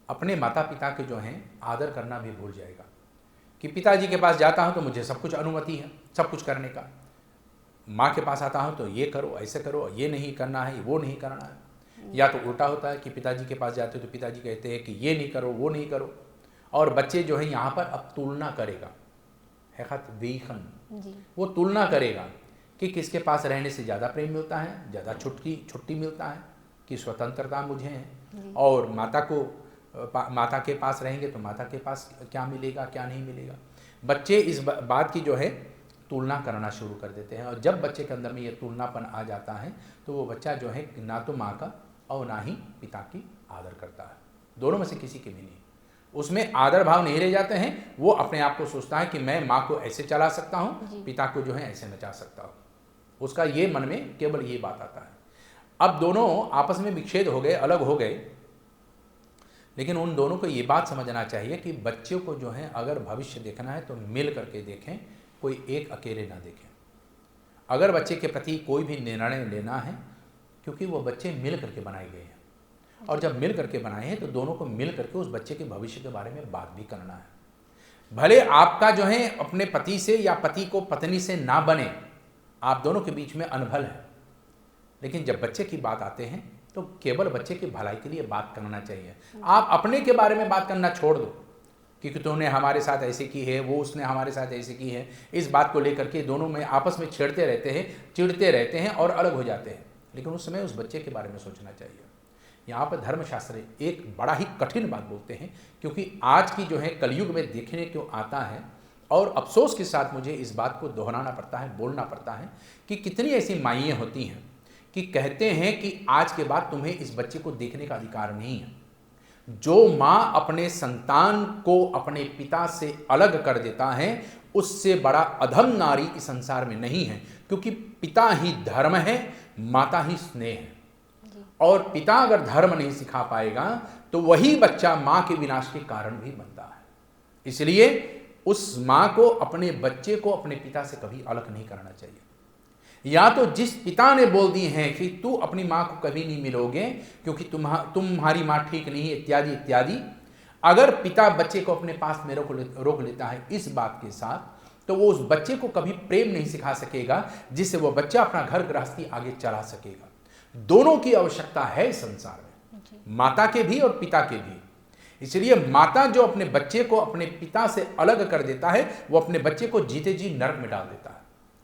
अपने माता पिता के जो हैं आदर करना भी भूल जाएगा कि पिताजी के पास जाता हूँ तो मुझे सब कुछ अनुमति है, सब कुछ करने का। माँ के पास आता हूँ तो ये करो, ऐसे करो, ये नहीं करना है, वो नहीं करना है। या तो उल्टा होता है कि पिताजी के पास जाते हो तो पिताजी कहते हैं कि ये नहीं करो, वो नहीं करो। और बच्चे जो है यहाँ पर अब तुलना करेगा, है खत वीखन, वो तुलना करेगा कि किसके पास रहने से ज़्यादा प्रेम मिलता है, ज़्यादा छुट्टी मिलता है, कि स्वतंत्रता मुझे है। और माता के पास रहेंगे तो माता के पास क्या मिलेगा, क्या नहीं मिलेगा। बच्चे इस बात की जो है तुलना करना शुरू कर देते हैं। और जब बच्चे के अंदर में ये तुलनापन आ जाता है तो वो बच्चा जो है ना तो माँ का और ना ही पिता की आदर करता है, दोनों में से किसी के भी नहीं। उसमें आदर भाव नहीं रह जाते हैं। वो अपने आप को सोचता है कि मैं माँ को ऐसे चला सकता हूँ, पिता को जो है ऐसे नचा सकता हूँ। उसका ये मन में केवल ये बात आता है। अब दोनों आपस में विच्छेद हो गए, अलग हो गए, लेकिन उन दोनों को ये बात समझना चाहिए कि बच्चों को जो है अगर भविष्य देखना है तो मिल करके देखें, कोई एक अकेले ना देखें। अगर बच्चे के प्रति कोई भी निर्णय लेना है, क्योंकि वो बच्चे मिल करके बनाए गए हैं, और जब मिल करके बनाए हैं तो दोनों को मिल करके उस बच्चे के भविष्य के बारे में बात भी करना है। भले आपका जो है अपने पति से या पति को पत्नी से ना बने, आप दोनों के बीच में अनबल है, लेकिन जब बच्चे की बात आते हैं तो केवल बच्चे की भलाई के लिए बात करना चाहिए। आप अपने के बारे में बात करना छोड़ दो कि तूने हमारे साथ ऐसे की है, वो उसने हमारे साथ ऐसे की है। इस बात को लेकर के दोनों में आपस में छेड़ते रहते हैं, चिढ़ते रहते हैं और अलग हो जाते हैं। लेकिन उस समय उस बच्चे के बारे में सोचना चाहिए। यहाँ पर धर्मशास्त्र एक बड़ा ही कठिन बात बोलते हैं, क्योंकि आज की जो है कलयुग में देखने क्यों आता है, और अफसोस के साथ मुझे इस बात को दोहराना पड़ता है, बोलना पड़ता है कि कितनी ऐसी माइयाँ होती हैं कि कहते हैं कि आज के बाद तुम्हें इस बच्चे को देखने का अधिकार नहीं है। जो माँ अपने संतान को अपने पिता से अलग कर देता है, उससे बड़ा अधम नारी इस संसार में नहीं है, क्योंकि पिता ही धर्म है, माता ही स्नेह है। और पिता अगर धर्म नहीं सिखा पाएगा तो वही बच्चा माँ के विनाश के कारण भी बनता है। इसलिए उस माँ को अपने बच्चे को अपने पिता से कभी अलग नहीं करना चाहिए। या तो जिस पिता ने बोल दी है कि तू अपनी माँ को कभी नहीं मिलोगे क्योंकि तुम्हारी माँ ठीक नहीं है, इत्यादि इत्यादि, अगर पिता बच्चे को अपने पास में रोक लेता है इस बात के साथ, तो वो उस बच्चे को कभी प्रेम नहीं सिखा सकेगा, जिससे वो बच्चा अपना घर गृहस्थी आगे चला सकेगा। दोनों की आवश्यकता है इस संसार में, माता के भी और पिता के भी। इसलिए माता जो अपने बच्चे को अपने पिता से अलग कर देता है, वो अपने बच्चे को जीते जी नरक में डाल देता है।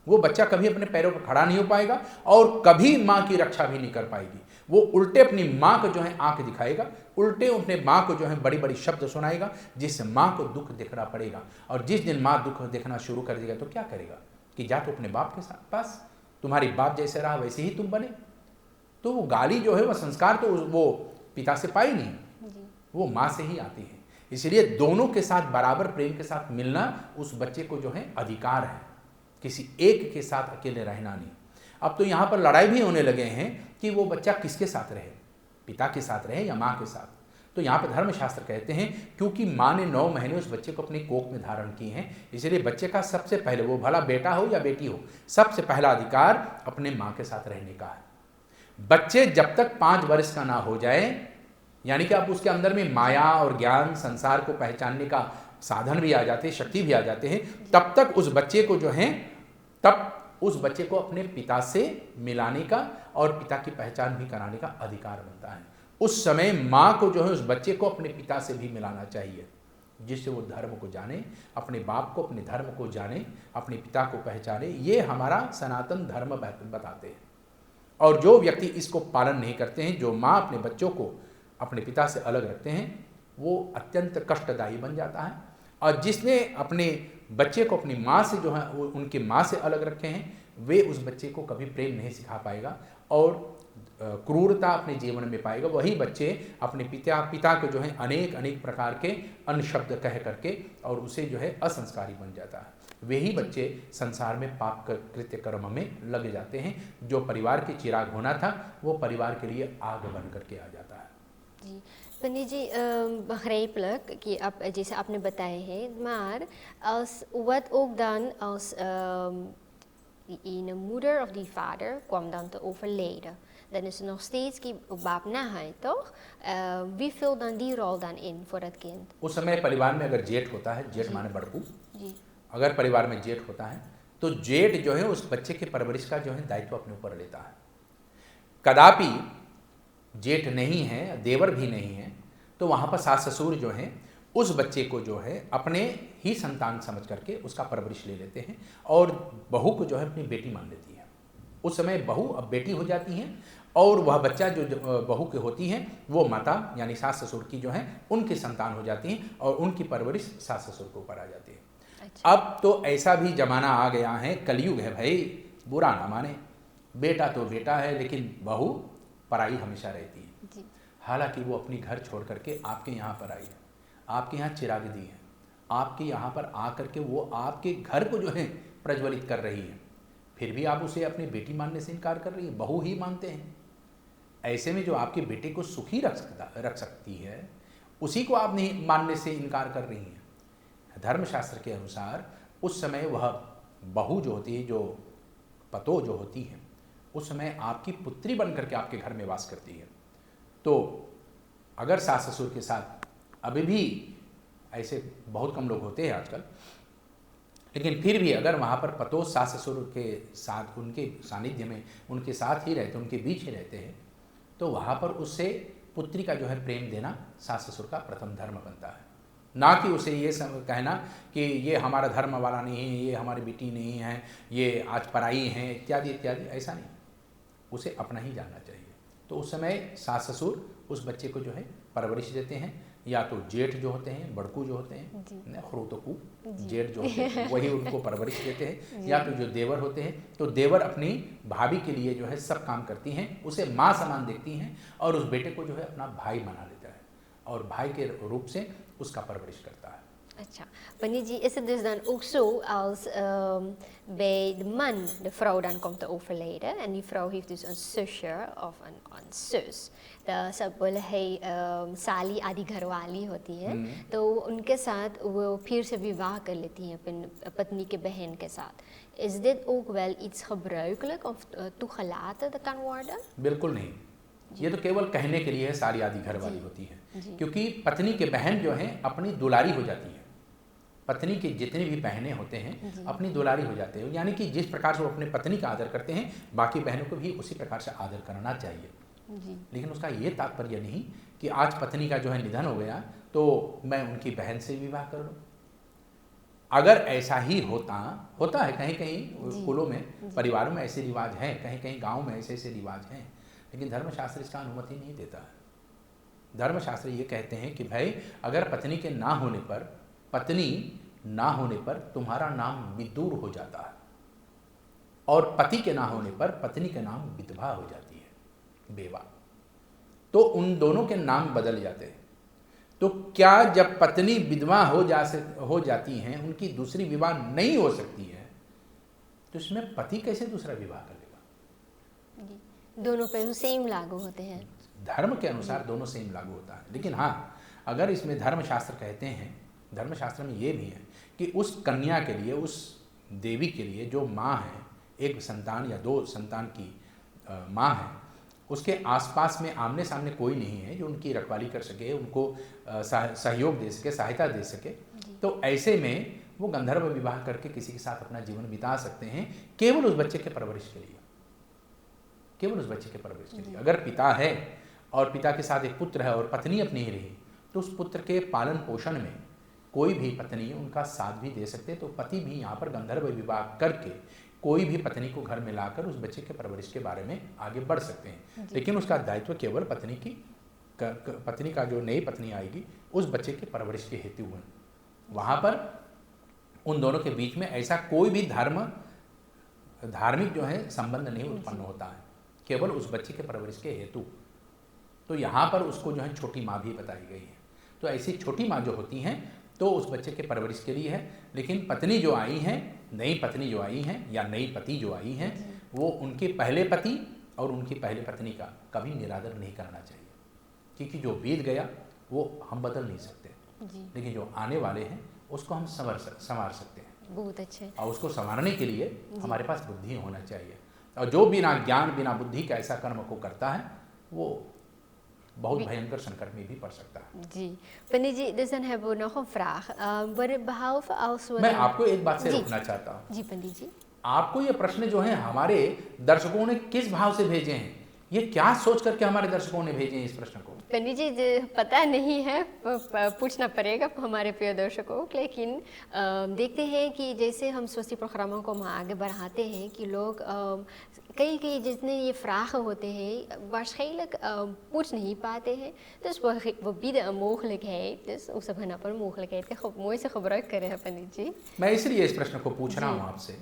वो बच्चा कभी अपने पैरों पर खड़ा नहीं हो पाएगा और कभी माँ की रक्षा भी नहीं कर पाएगी। वो उल्टे अपनी माँ को जो है आंख दिखाएगा, उल्टे अपने माँ को जो है बड़ी बड़ी शब्द सुनाएगा, जिससे माँ को दुख देखना पड़ेगा। और जिस दिन माँ दुख देखना शुरू कर देगा तो क्या करेगा कि जा तो अपने बाप के पास, तुम्हारी बाप जैसे रहा वैसे ही तुम बने। तो वो गाली जो है, वह संस्कार तो वो पिता से पाई नहीं, वो माँ से ही आती है। इसलिए दोनों के साथ बराबर प्रेम के साथ मिलना उस बच्चे को जो है अधिकार है, किसी एक के साथ अकेले रहना नहीं। अब तो यहाँ पर लड़ाई भी होने लगे हैं कि वो बच्चा किसके साथ रहे, पिता के साथ रहे या माँ के साथ। तो यहाँ पर धर्मशास्त्र कहते हैं क्योंकि माँ ने 9 महीने उस बच्चे को अपनी कोख में धारण की हैं, इसलिए बच्चे का सबसे पहले, वो भला बेटा हो या बेटी हो, सबसे पहला अधिकार अपने माँ के साथ रहने का है। बच्चे जब तक 5 वर्ष का ना हो जाए, यानी कि आप उसके अंदर में माया और ज्ञान, संसार को पहचानने का साधन भी आ जाते हैं, शक्ति भी आ जाते हैं, तब तक उस बच्चे को जो है, तब उस बच्चे को अपने पिता से मिलाने का और पिता की पहचान भी कराने का अधिकार बनता है। उस समय माँ को जो है उस बच्चे को अपने पिता से भी मिलाना चाहिए, जिससे वो धर्म को जाने, अपने बाप को, अपने धर्म को जाने, अपने पिता को पहचाने। ये हमारा सनातन धर्म बताते हैं। और जो व्यक्ति इसको पालन नहीं करते हैं, जो माँ अपने बच्चों को अपने पिता से अलग रखते हैं, वो अत्यंत कष्टदायी बन जाता है। और जिसने अपने बच्चे को अपनी माँ से जो है वो उनकी माँ से अलग रखे हैं, वे उस बच्चे को कभी प्रेम नहीं सिखा पाएगा और क्रूरता अपने जीवन में पाएगा। वही बच्चे अपने पिता को जो है अनेक प्रकार के अनशब्द कह करके और उसे जो है असंस्कारी बन जाता है। वही बच्चे संसार में पाप कृत्य कर्म में लग जाते हैं। जो परिवार के चिराग होना था, वो परिवार के लिए आग बन करके आ जाता है। जी पंडित जी, begrijpelijk कि आप जैसे आपने बताया है, maar als wat ook dan als die ene moeder of die vader kwam dan te overlijden, dan is er nog steeds की बाप ना है, toch? Wie vult dan die rol dan in voor het kind? उस समय परिवार में अगर जेठ होता है, जेठ माने बड़कू, अगर परिवार में जेठ होता है तो जेठ जो है उस बच्चे के परवरिश का जो है दायित्व अपने ऊपर लेता है। कदापि जेठ नहीं है, देवर भी नहीं है, तो वहाँ पर सास ससुर जो हैं उस बच्चे को जो है अपने ही संतान समझ करके उसका परवरिश ले लेते हैं और बहू को जो है अपनी बेटी मान लेती है। उस समय बहू अब बेटी हो जाती हैं और वह बच्चा जो बहू के होती हैं वो माता यानी सास ससुर की जो है उनकी संतान हो जाती हैं और उनकी परवरिश सास ससुर के ऊपर आ जाती है। अच्छा। अब तो ऐसा भी जमाना आ गया है, कलयुग है भाई, बुरा ना माने, बेटा तो बेटा है लेकिन बहू पराई हमेशा रहती है। हालांकि वो अपनी घर छोड़ करके आपके यहाँ पर आई है, आपके यहाँ चिरागदी है, आपके यहाँ पर आकर के वो आपके घर को जो है प्रज्वलित कर रही है, फिर भी आप उसे अपनी बेटी मानने से इनकार कर रही है, बहू ही मानते हैं। ऐसे में जो आपके बेटे को सुखी रख सकती है, उसी को आप नहीं मानने से इनकार कर रही हैं। धर्मशास्त्र के अनुसार उस समय वह बहू जो होती है, जो पतो जो होती है, उस समय आपकी पुत्री बनकर के आपके घर में वास करती है। तो अगर सास ससुर के साथ अभी भी ऐसे बहुत कम लोग होते हैं आजकल, लेकिन फिर भी अगर वहाँ पर पतो सास ससुर के साथ, उनके सानिध्य में, उनके साथ ही रहते, उनके बीच ही रहते हैं, तो वहाँ पर उससे पुत्री का जो है प्रेम देना सास ससुर का प्रथम धर्म बनता है। ना कि उसे ये कहना कि ये हमारा धर्म वाला नहीं है, ये हमारी बेटी नहीं है, ये आज पराई हैं, इत्यादि इत्यादि, ऐसा नहीं। उसे अपना ही जानना चाहिए। तो उस समय सास ससुर उस बच्चे को जो है परवरिश देते हैं, या तो जेठ जो होते हैं, बड़कू जो होते हैं, खरोतकू जेठ जो होते हैं वही उनको परवरिश देते हैं, या तो जो देवर होते हैं, तो देवर अपनी भाभी के लिए जो है सब काम करती हैं, उसे माँ समान देखती हैं, और उस बेटे को जो है अपना भाई बना लेता है और भाई के रूप से उसका परवरिश करता है। Acha. Wanneer die is het dus dan ook zo als bij de man de vrouw dan komt te overlijden en die vrouw heeft dus een zusje of een zus. तो सब बोले है साली आदि घरवाली होती है, तो उनके साथ वो फिर से विवाह कर लेती हैं अपनी पत्नी के बहन के साथ. Is dit ook wel iets gebruikelijk of toegelaten dat kan worden? बिल्कुल नहीं, ये तो केवल कहने के लिए साली आदि घरवाली होती है, क्योंकि पत्नी के बहन जो है अपनी दुलारी हो जाती है। पत्नी के जितने भी बहनें होते हैं अपनी दुलारी हो जाते हैं, यानी कि जिस प्रकार से वो अपने पत्नी का आदर करते हैं, बाकी बहनों को भी उसी प्रकार से आदर करना चाहिए। लेकिन उसका ये तात्पर्य नहीं कि आज पत्नी का जो है निधन हो गया तो मैं उनकी बहन से विवाह कर लूँ। अगर ऐसा ही होता है कहीं कहीं कुलों में, परिवारों में ऐसे रिवाज हैं, कहीं कहीं गाँव में ऐसे ऐसे रिवाज हैं, लेकिन धर्मशास्त्र इसका अनुमति नहीं देता है। धर्मशास्त्र ये कहते हैं कि भाई अगर पत्नी के ना होने पर तुम्हारा नाम विदूर हो जाता है, और पति के ना होने पर पत्नी का नाम विधवा हो जाती है, बेवा, तो उन दोनों के नाम बदल जाते हैं। तो क्या जब पत्नी विधवा हो जाती हैं, उनकी दूसरी विवाह नहीं हो सकती है, तो इसमें पति कैसे दूसरा विवाह कर लेगा? दोनों पे सेम लागू होते हैं, धर्म के अनुसार दोनों सेम लागू होता है। लेकिन हाँ, अगर इसमें धर्मशास्त्र कहते हैं, धर्मशास्त्र में ये भी है कि उस कन्या के लिए, उस देवी के लिए जो माँ है, एक संतान या दो संतान की माँ है, उसके आसपास में आमने सामने कोई नहीं है जो उनकी रखवाली कर सके, उनको सहयोग दे सके, सहायता दे सके, तो ऐसे में वो गंधर्व विवाह करके किसी के साथ अपना जीवन बिता सकते हैं, केवल उस बच्चे के परवरिश के लिए, केवल उस बच्चे के परवरिश के लिए। अगर पिता है और पिता के साथ एक पुत्र है और पत्नी अपनी ही रही, तो उस पुत्र के पालन पोषण में कोई भी पत्नी उनका साथ भी दे सकते, तो पति भी यहाँ पर गंधर्व विवाह करके कोई भी पत्नी को घर में लाकर उस बच्चे के परवरिश के बारे में आगे बढ़ सकते हैं। लेकिन उसका दायित्व केवल पत्नी का जो नई पत्नी आएगी उस बच्चे के परवरिश के हेतु है। वहाँ पर उन दोनों के बीच में ऐसा कोई भी धार्मिक जो है संबंध नहीं उत्पन्न होता है, केवल उस बच्चे के परवरिश के हेतु। तो यहाँ पर उसको जो है छोटी माँ भी बताई गई है। तो ऐसी छोटी माँ जो होती हैं तो उस बच्चे के परवरिश के लिए है, लेकिन पत्नी जो आई हैं, नई पत्नी जो आई हैं या नई पति जो आई हैं, वो उनके पहले पति और उनकी पहले पत्नी का कभी निरादर नहीं करना चाहिए, क्योंकि जो बीत गया वो हम बदल नहीं सकते, लेकिन जो आने वाले हैं उसको हम संवार सकते हैं। बहुत अच्छे। और उसको संवारने के लिए हमारे पास बुद्धि होना चाहिए, और जो बिना ज्ञान बिना बुद्धि का ऐसा कर्म को करता है वो बहुत भयंकर संकट में भी पड़ सकता है। जी पंडित जी, dus dan hebben we nog een vraag. Behalve als we मैं आपको एक बात से रोकना चाहता हूँ। जी पंडित जी, आपको ये प्रश्न जो है हमारे दर्शकों ने किस भाव से भेजे हैं, ये क्या सोच करके हमारे दर्शकों ने भेजे हैं इस प्रश्न को? पंडित जी पता नहीं है, पूछना पड़ेगा हमारे प्रिय दर्शकों, लेकिन देखते हैं कि जैसे हम स्वस्ति प्रोग्रामों को आगे बढ़ाते हैं कि लोग कई जितने ये vragen होते हैं waarschijnlijk पूछ नहीं पाते हैं, dus we bieden een mogelijkheid, dus उस बना पर mogelijkheid का मोई से gebruik करें हैं पंडित जी। मैं इसलिए इस प्रश्न को पूछ रहा हूँ आपसे,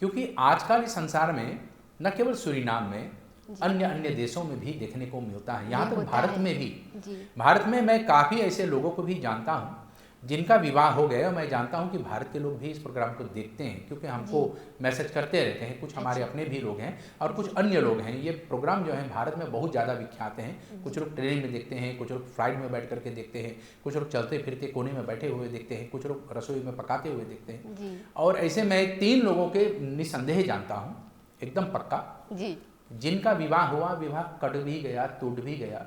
क्योंकि आजकल इस संसार में न केवल सूरीनाम में अन्य अन्य देशों में भी देखने को मिलता है, यहाँ ये तक होता भारत है। में भी। जी भारत में मैं काफ़ी ऐसे लोगों को भी जानता हूँ जिनका विवाह हो गया। मैं जानता हूँ कि भारत के लोग भी इस प्रोग्राम को देखते हैं, क्योंकि हमको मैसेज करते रहते हैं। कुछ हमारे अच्छा। अपने भी लोग हैं और कुछ अन्य लोग हैं। ये प्रोग्राम जो है भारत में बहुत ज़्यादा विख्यात हैं। कुछ लोग ट्रेन में देखते हैं, कुछ लोग फ्लाइट में बैठ करके देखते हैं, कुछ लोग चलते फिरते कोने में बैठे हुए देखते हैं, कुछ लोग रसोई में पकाते हुए देखते हैं। जी और ऐसे मैं 3 लोगों के निसंदेह जानता हूँ, एकदम पक्का, जी जिनका विवाह हुआ, विवाह कट भी गया, टूट भी गया,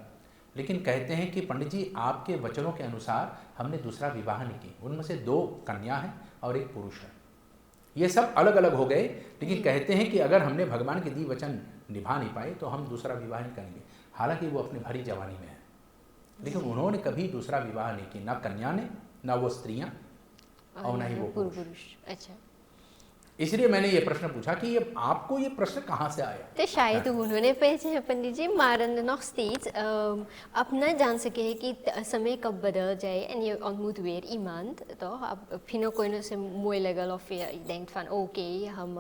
लेकिन कहते हैं कि पंडित जी आपके वचनों के अनुसार हमने दूसरा विवाह नहीं की। उनमें से 2 कन्या हैं और 1 पुरुष है। ये सब अलग अलग हो गए, लेकिन कहते हैं कि अगर हमने भगवान के दिए वचन निभा नहीं पाए तो हम दूसरा विवाह नहीं करेंगे। हालांकि वो अपनी भरी जवानी में है, लेकिन उन्होंने कभी दूसरा विवाह नहीं किया, ना कन्या ने, ना वो स्त्रियां और ना ही वो पुरुष। अच्छा, इसलिए मैंने ये प्रश्न पूछा कि ये आपको ये प्रश्न कहाँ से आया। तो शायद उन्होंने पहचे पंडित जी मारन nog steeds अपना जान सके है कि समय कब बदल जाए en je ontmoet weer iemand toch फिर कोई से मोय लगल और फिर denkt van ओके हम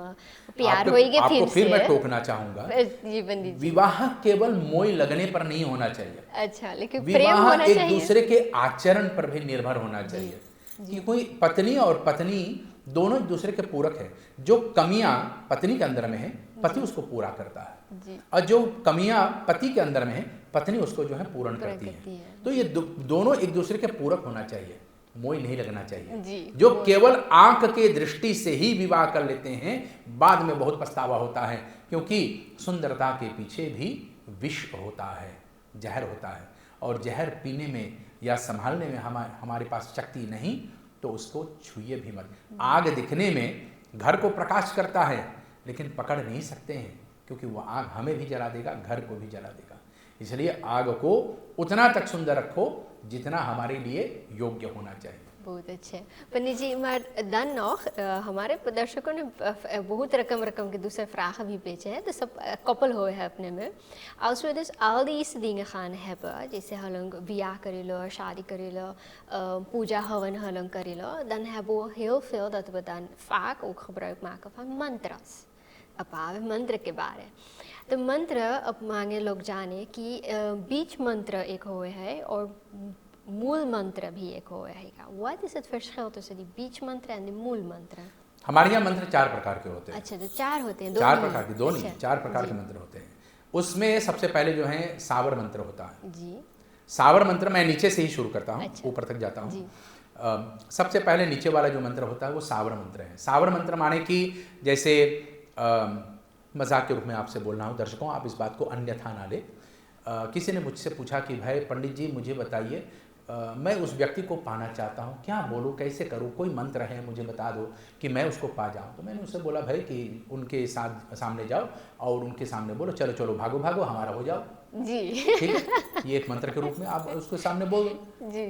प्यार होएगा आपको फिर मैं से। टोकना चाहूंगा, जी पंडित जी। विवाह केवल मोय लगने पर नहीं होना चाहिए। अच्छा, लेकिन प्रेम विवाह होना एक चाहिए। दूसरे के आचरण पर भी निर्भर होना चाहिए कि कोई पत्नी और पत्नी दोनों एक दूसरे के पूरक है। जो कमियां पत्नी के अंदर में है, पति उसको पूरा करता है, जी और जो कमियां पति के अंदर में है, पत्नी उसको जो है पूर्ण करती है। तो ये दोनों एक दूसरे के पूरक होना चाहिए, मोह नहीं लगना चाहिए। जी जो केवल आंख के दृष्टि से ही विवाह कर लेते हैं, बाद में बहुत पछतावा होता है, क्योंकि सुंदरता के पीछे भी विष होता है, जहर होता है, और जहर पीने में या संभालने में हमारे पास शक्ति नहीं, तो उसको छुइए भी मत। आग दिखने में घर को प्रकाश करता है, लेकिन पकड़ नहीं सकते हैं, क्योंकि वो आग हमें भी जला देगा, घर को भी जला देगा। इसलिए आग को उतना तक सुंदर रखो जितना हमारे लिए योग्य होना चाहिए। बहुत अच्छे पंडित जी, maar dan nog हमारे दर्शकों ने बहुत रकम के दूसरे vragen भी भेजे हैं, तो सब koppel हुए हैं अपने में। Als we dus al deze dingen gaan hebben, जैसे हम ब्याह करेलो, शादी करेलो, पूजा हवन हलन करेलो, dan hebben we heel veel dat we dan vaak ook gebruik maken van mantras। अब आवे मंत्र के बारे, तो मंत्र अब मांगे लोग जाने कि बीच मंत्र एक हुए है और मूल मंत्र भी एक हुआ है। Wat is het verschil tussen die बीच मंत्र en die मूल मंत्र? हमारे यहाँ मंत्र 4 प्रकार के होते हैं। अच्छा, तो 4 होते हैं, 4 प्रकार के, 2 नहीं, अच्छा, 4 प्रकार के मंत्र होते हैं। उसमें सबसे पहले जो है सावर मंत्र होता है। जी सावर मंत्र मैं नीचे से ही शुरू करता हूँ, अच्छा, ऊपर तक जाता हूँ। जी सबसे पहले नीचे वाला जो मंत्र होता है वो सावर मंत्र है। सावर मंत्र माने कि जैसे मजाक के रूप में आपसे बोल रहा हूँ, दर्शकों आप इस बात को अन्यथा ना ले। किसी ने मुझसे पूछा कि भाई पंडित जी मुझे बताइए, मैं उस व्यक्ति को पाना चाहता हूँ, क्या बोलूँ, कैसे करूँ, कोई मंत्र है मुझे बता दो कि मैं उसको पा जाऊँ। तो मैंने उससे बोला भाई कि उनके साथ सामने जाओ और उनके सामने बोलो चलो चलो भागो भागो हमारा हो जाओ जी, ठीक है। ये एक मंत्र के रूप में आप उसके सामने बोल दो। जी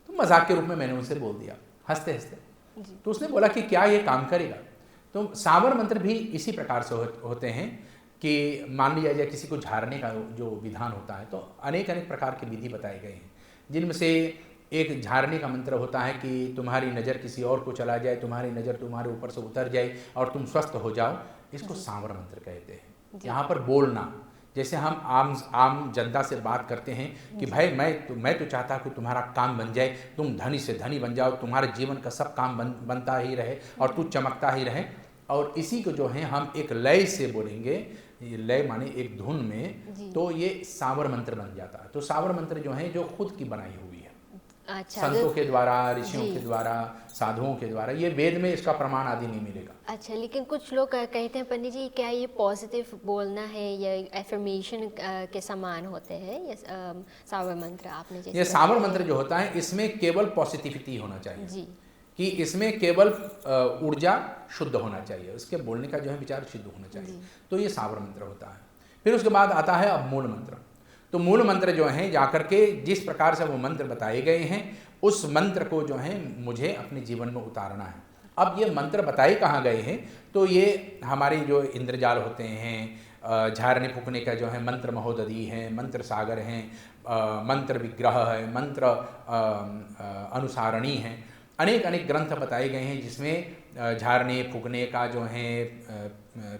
तो मजाक के रूप में मैंने उनसे बोल दिया हंसते हंसते। तो उसने बोला कि क्या ये काम करेगा। तो सावर मंत्र भी इसी प्रकार से होते हैं कि मान लिया जाए किसी को झाड़ने का जो विधान होता है, तो अनेक अनेक प्रकार के विधि बताए गए हैं, जिनमें से एक झाड़ने का मंत्र होता है कि तुम्हारी नज़र किसी और को चला जाए, तुम्हारी नज़र तुम्हारे ऊपर से उतर जाए और तुम स्वस्थ हो जाओ। इसको सांवर मंत्र कहते हैं। यहाँ पर बोलना, जैसे हम आम जनता से बात करते हैं कि भाई मैं तो चाहता हूँ कि तुम्हारा काम बन जाए, तुम धनी से धनी बन जाओ, तुम्हारे जीवन का सब काम बनता ही रहे और तू चमकता ही रहे। और इसी को जो है हम एक लय से बोलेंगे, ये लय माने एक धुन में, तो ये सावर मंत्र बन जाता है। तो सावर मंत्र जो है जो खुद की बनाई हुई है, अच्छा, संतों के द्वारा, ऋषियों के द्वारा, साधुओं के द्वारा, ये वेद में इसका प्रमाण आदि नहीं मिलेगा। अच्छा, लेकिन कुछ लोग कहते हैं पंडित जी क्या ये पॉजिटिव बोलना है या एफर्मेशन के समान होते हैं ये सावर मंत्र आपने जैसे ये सावर मंत्र जो होता है इसमें केवल पॉजिटिविटी होना चाहिए जी, कि इसमें केवल ऊर्जा शुद्ध होना चाहिए, उसके बोलने का जो है विचार शुद्ध होना चाहिए। तो ये सावर मंत्र होता है। फिर उसके बाद आता है अब मूल मंत्र। तो मूल मंत्र जो है जाकर के जिस प्रकार से वो मंत्र बताए गए हैं उस मंत्र को जो है मुझे अपने जीवन में उतारना है। अब ये मंत्र बताए कहाँ गए हैं, तो ये हमारे जो इंद्रजाल होते हैं, झाड़ने फूकने का जो है मंत्र महोदधि है, मंत्र सागर हैं, मंत्र विग्रह है, मंत्र अनुसारणी है, अनेक अनेक ग्रंथ बताए गए हैं जिसमें झाड़ने फूकने का जो है,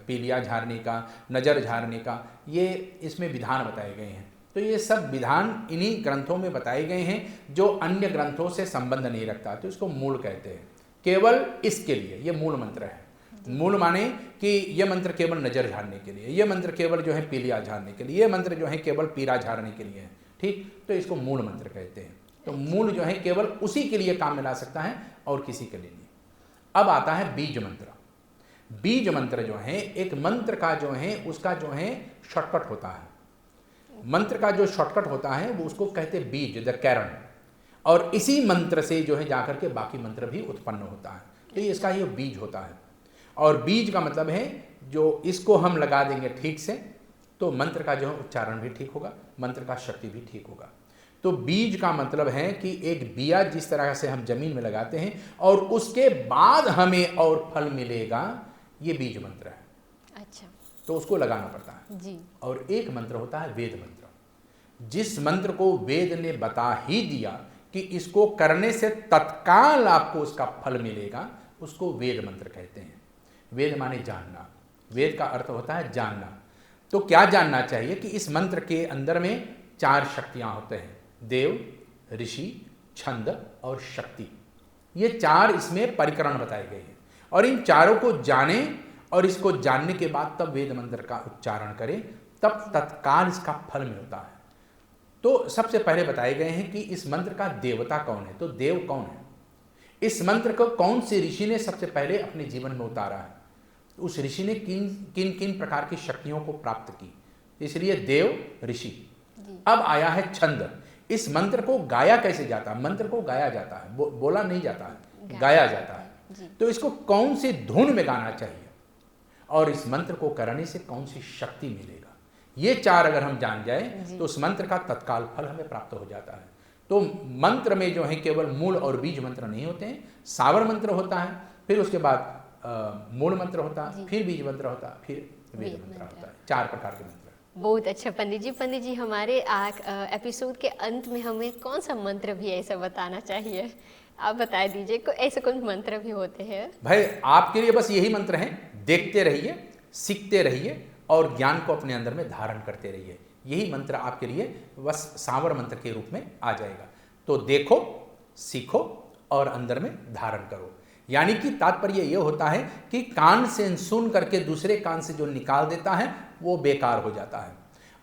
पीलिया झाड़ने का, नज़र झाड़ने का, ये इसमें विधान बताए गए हैं। तो ये सब विधान इन्हीं ग्रंथों में बताए गए हैं जो अन्य ग्रंथों से संबंध नहीं रखता, तो इसको मूल कहते हैं। केवल इसके लिए ये मूल मंत्र है। मूल माने कि ये मंत्र केवल नज़र झाड़ने के लिए, ये मंत्र केवल जो है पीलिया झाड़ने के लिए, ये मंत्र जो है केवल पीरा झाड़ने के लिए है, ठीक। तो इसको मूल मंत्र कहते हैं। तो मूल जो है केवल उसी के लिए काम में ला सकता है और किसी के लिए नहीं। अब आता है बीज मंत्र। बीज मंत्र जो है एक मंत्र का जो है उसका जो है शॉर्टकट होता है। मंत्र का जो शॉर्टकट होता है वो उसको कहते हैं बीज, द कैरन, और इसी मंत्र से जो है जाकर के बाकी मंत्र भी उत्पन्न होता है। तो ये इसका ये बीज होता है। और बीज का मतलब है जो इसको हम लगा देंगे ठीक से तो मंत्र का जो है उच्चारण भी ठीक होगा, मंत्र का शक्ति भी ठीक होगा। तो बीज का मतलब है कि एक बिया जिस तरह से हम जमीन में लगाते हैं और उसके बाद हमें और फल मिलेगा, ये बीज मंत्र है। अच्छा, तो उसको लगाना पड़ता है जी। और एक मंत्र होता है वेद मंत्र। जिस मंत्र को वेद ने बता ही दिया कि इसको करने से तत्काल आपको उसका फल मिलेगा, उसको वेद मंत्र कहते हैं। वेद माने जानना, वेद का अर्थ होता है जानना। तो क्या जानना चाहिए कि इस मंत्र के अंदर में 4 शक्तियां होते हैं, देव, ऋषि, छंद और शक्ति। ये 4 इसमें परिकरण बताए गए हैं और इन चारों को जाने और इसको जानने के बाद तब वेद मंत्र का उच्चारण करें, तब तत्काल इसका फल मिलता है। तो सबसे पहले बताए गए हैं कि इस मंत्र का देवता कौन है। तो देव कौन है, इस मंत्र को कौन से ऋषि ने सबसे पहले अपने जीवन में उतारा है, उस ऋषि ने किन किन किन प्रकार की शक्तियों को प्राप्त की, इसलिए देव ऋषि। अब आया है छंद। इस मंत्र को गाया कैसे जाता है, मंत्र को गाया जाता है, बोला नहीं जाता है, गाया जाता है। तो इसको कौन सी धुन में गाना चाहिए और इस मंत्र को करने से कौन सी शक्ति मिलेगा, ये 4 अगर हम जान जाए तो उस मंत्र का तत्काल फल हमें प्राप्त हो जाता है। तो मंत्र में जो है केवल मूल और बीज मंत्र नहीं होते हैं, सावर मंत्र होता है, फिर उसके बाद मूल मंत्र होता है, फिर बीज मंत्र होता है, फिर वेद मंत्र होता है। 4 प्रकार के मंत्र। बहुत अच्छा पंडित जी। पंडित जी, हमारे एपिसोड के अंत में हमें कौन सा मंत्र भी ऐसा बताना चाहिए, आप बता दीजिए। ऐसे कौन मंत्र भी होते हैं? भाई आपके लिए बस यही मंत्र हैं, देखते रहिए, सीखते रहिए और ज्ञान को अपने अंदर में धारण करते रहिए। यही मंत्र आपके लिए बस सावर मंत्र के रूप में आ जाएगा। तो देखो, सीखो और अंदर में धारण करो। यानी कि तात्पर्य ये होता है कि कान से सुन करके दूसरे कान से जो निकाल देता है वो बेकार हो जाता है,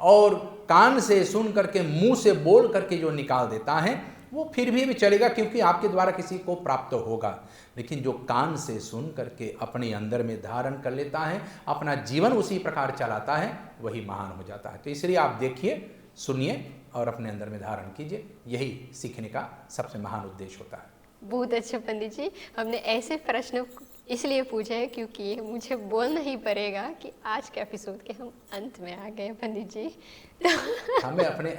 और कान से सुन करके मुंह से बोल करके जो निकाल देता है वो फिर भी चलेगा क्योंकि आपके द्वारा किसी को प्राप्त होगा। लेकिन जो कान से सुन करके अपने अंदर में धारण कर लेता है, अपना जीवन उसी प्रकार चलाता है, वही महान हो जाता है। तो इसलिए आप देखिए, सुनिए और अपने अंदर में धारण कीजिए। यही सीखने का सबसे महान उद्देश्य होता है। बहुत अच्छा पंडित जी। हमने ऐसे प्रश्न इसलिए पूछा है क्योंकि मुझे बोलना ही पड़ेगा कि आज के एपिसोड के हम अंत में आ गए पंडित जी। हमें अपने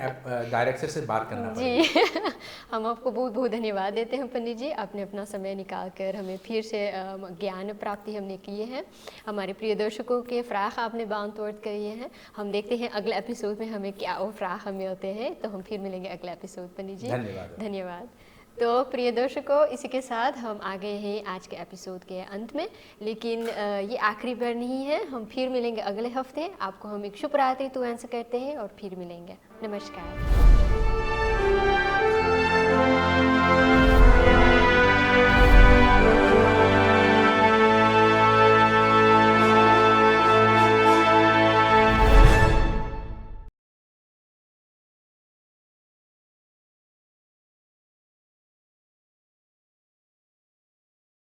डायरेक्टर से बात करना पड़ेगा। जी हम आपको बहुत बहुत धन्यवाद देते हैं पंडित जी, आपने अपना समय निकाल कर हमें फिर से ज्ञान प्राप्ति हमने किए हैं, हमारे प्रिय दर्शकों के फ्राख आपने बांध तोड़ किए हैं। हम देखते हैं अगले एपिसोड में हमें क्या वो फ्राख मिलते हैं। तो हम फिर मिलेंगे अगले एपिसोड पंडित जी। धन्यवाद। तो प्रिय दर्शकों, इसी के साथ हम आ गए हैं आज के एपिसोड के अंत में, लेकिन ये आखिरी बार नहीं है। हम फिर मिलेंगे अगले हफ्ते। आपको हम एक शुभ रात्रि तो आंसर करते हैं और फिर मिलेंगे। नमस्कार।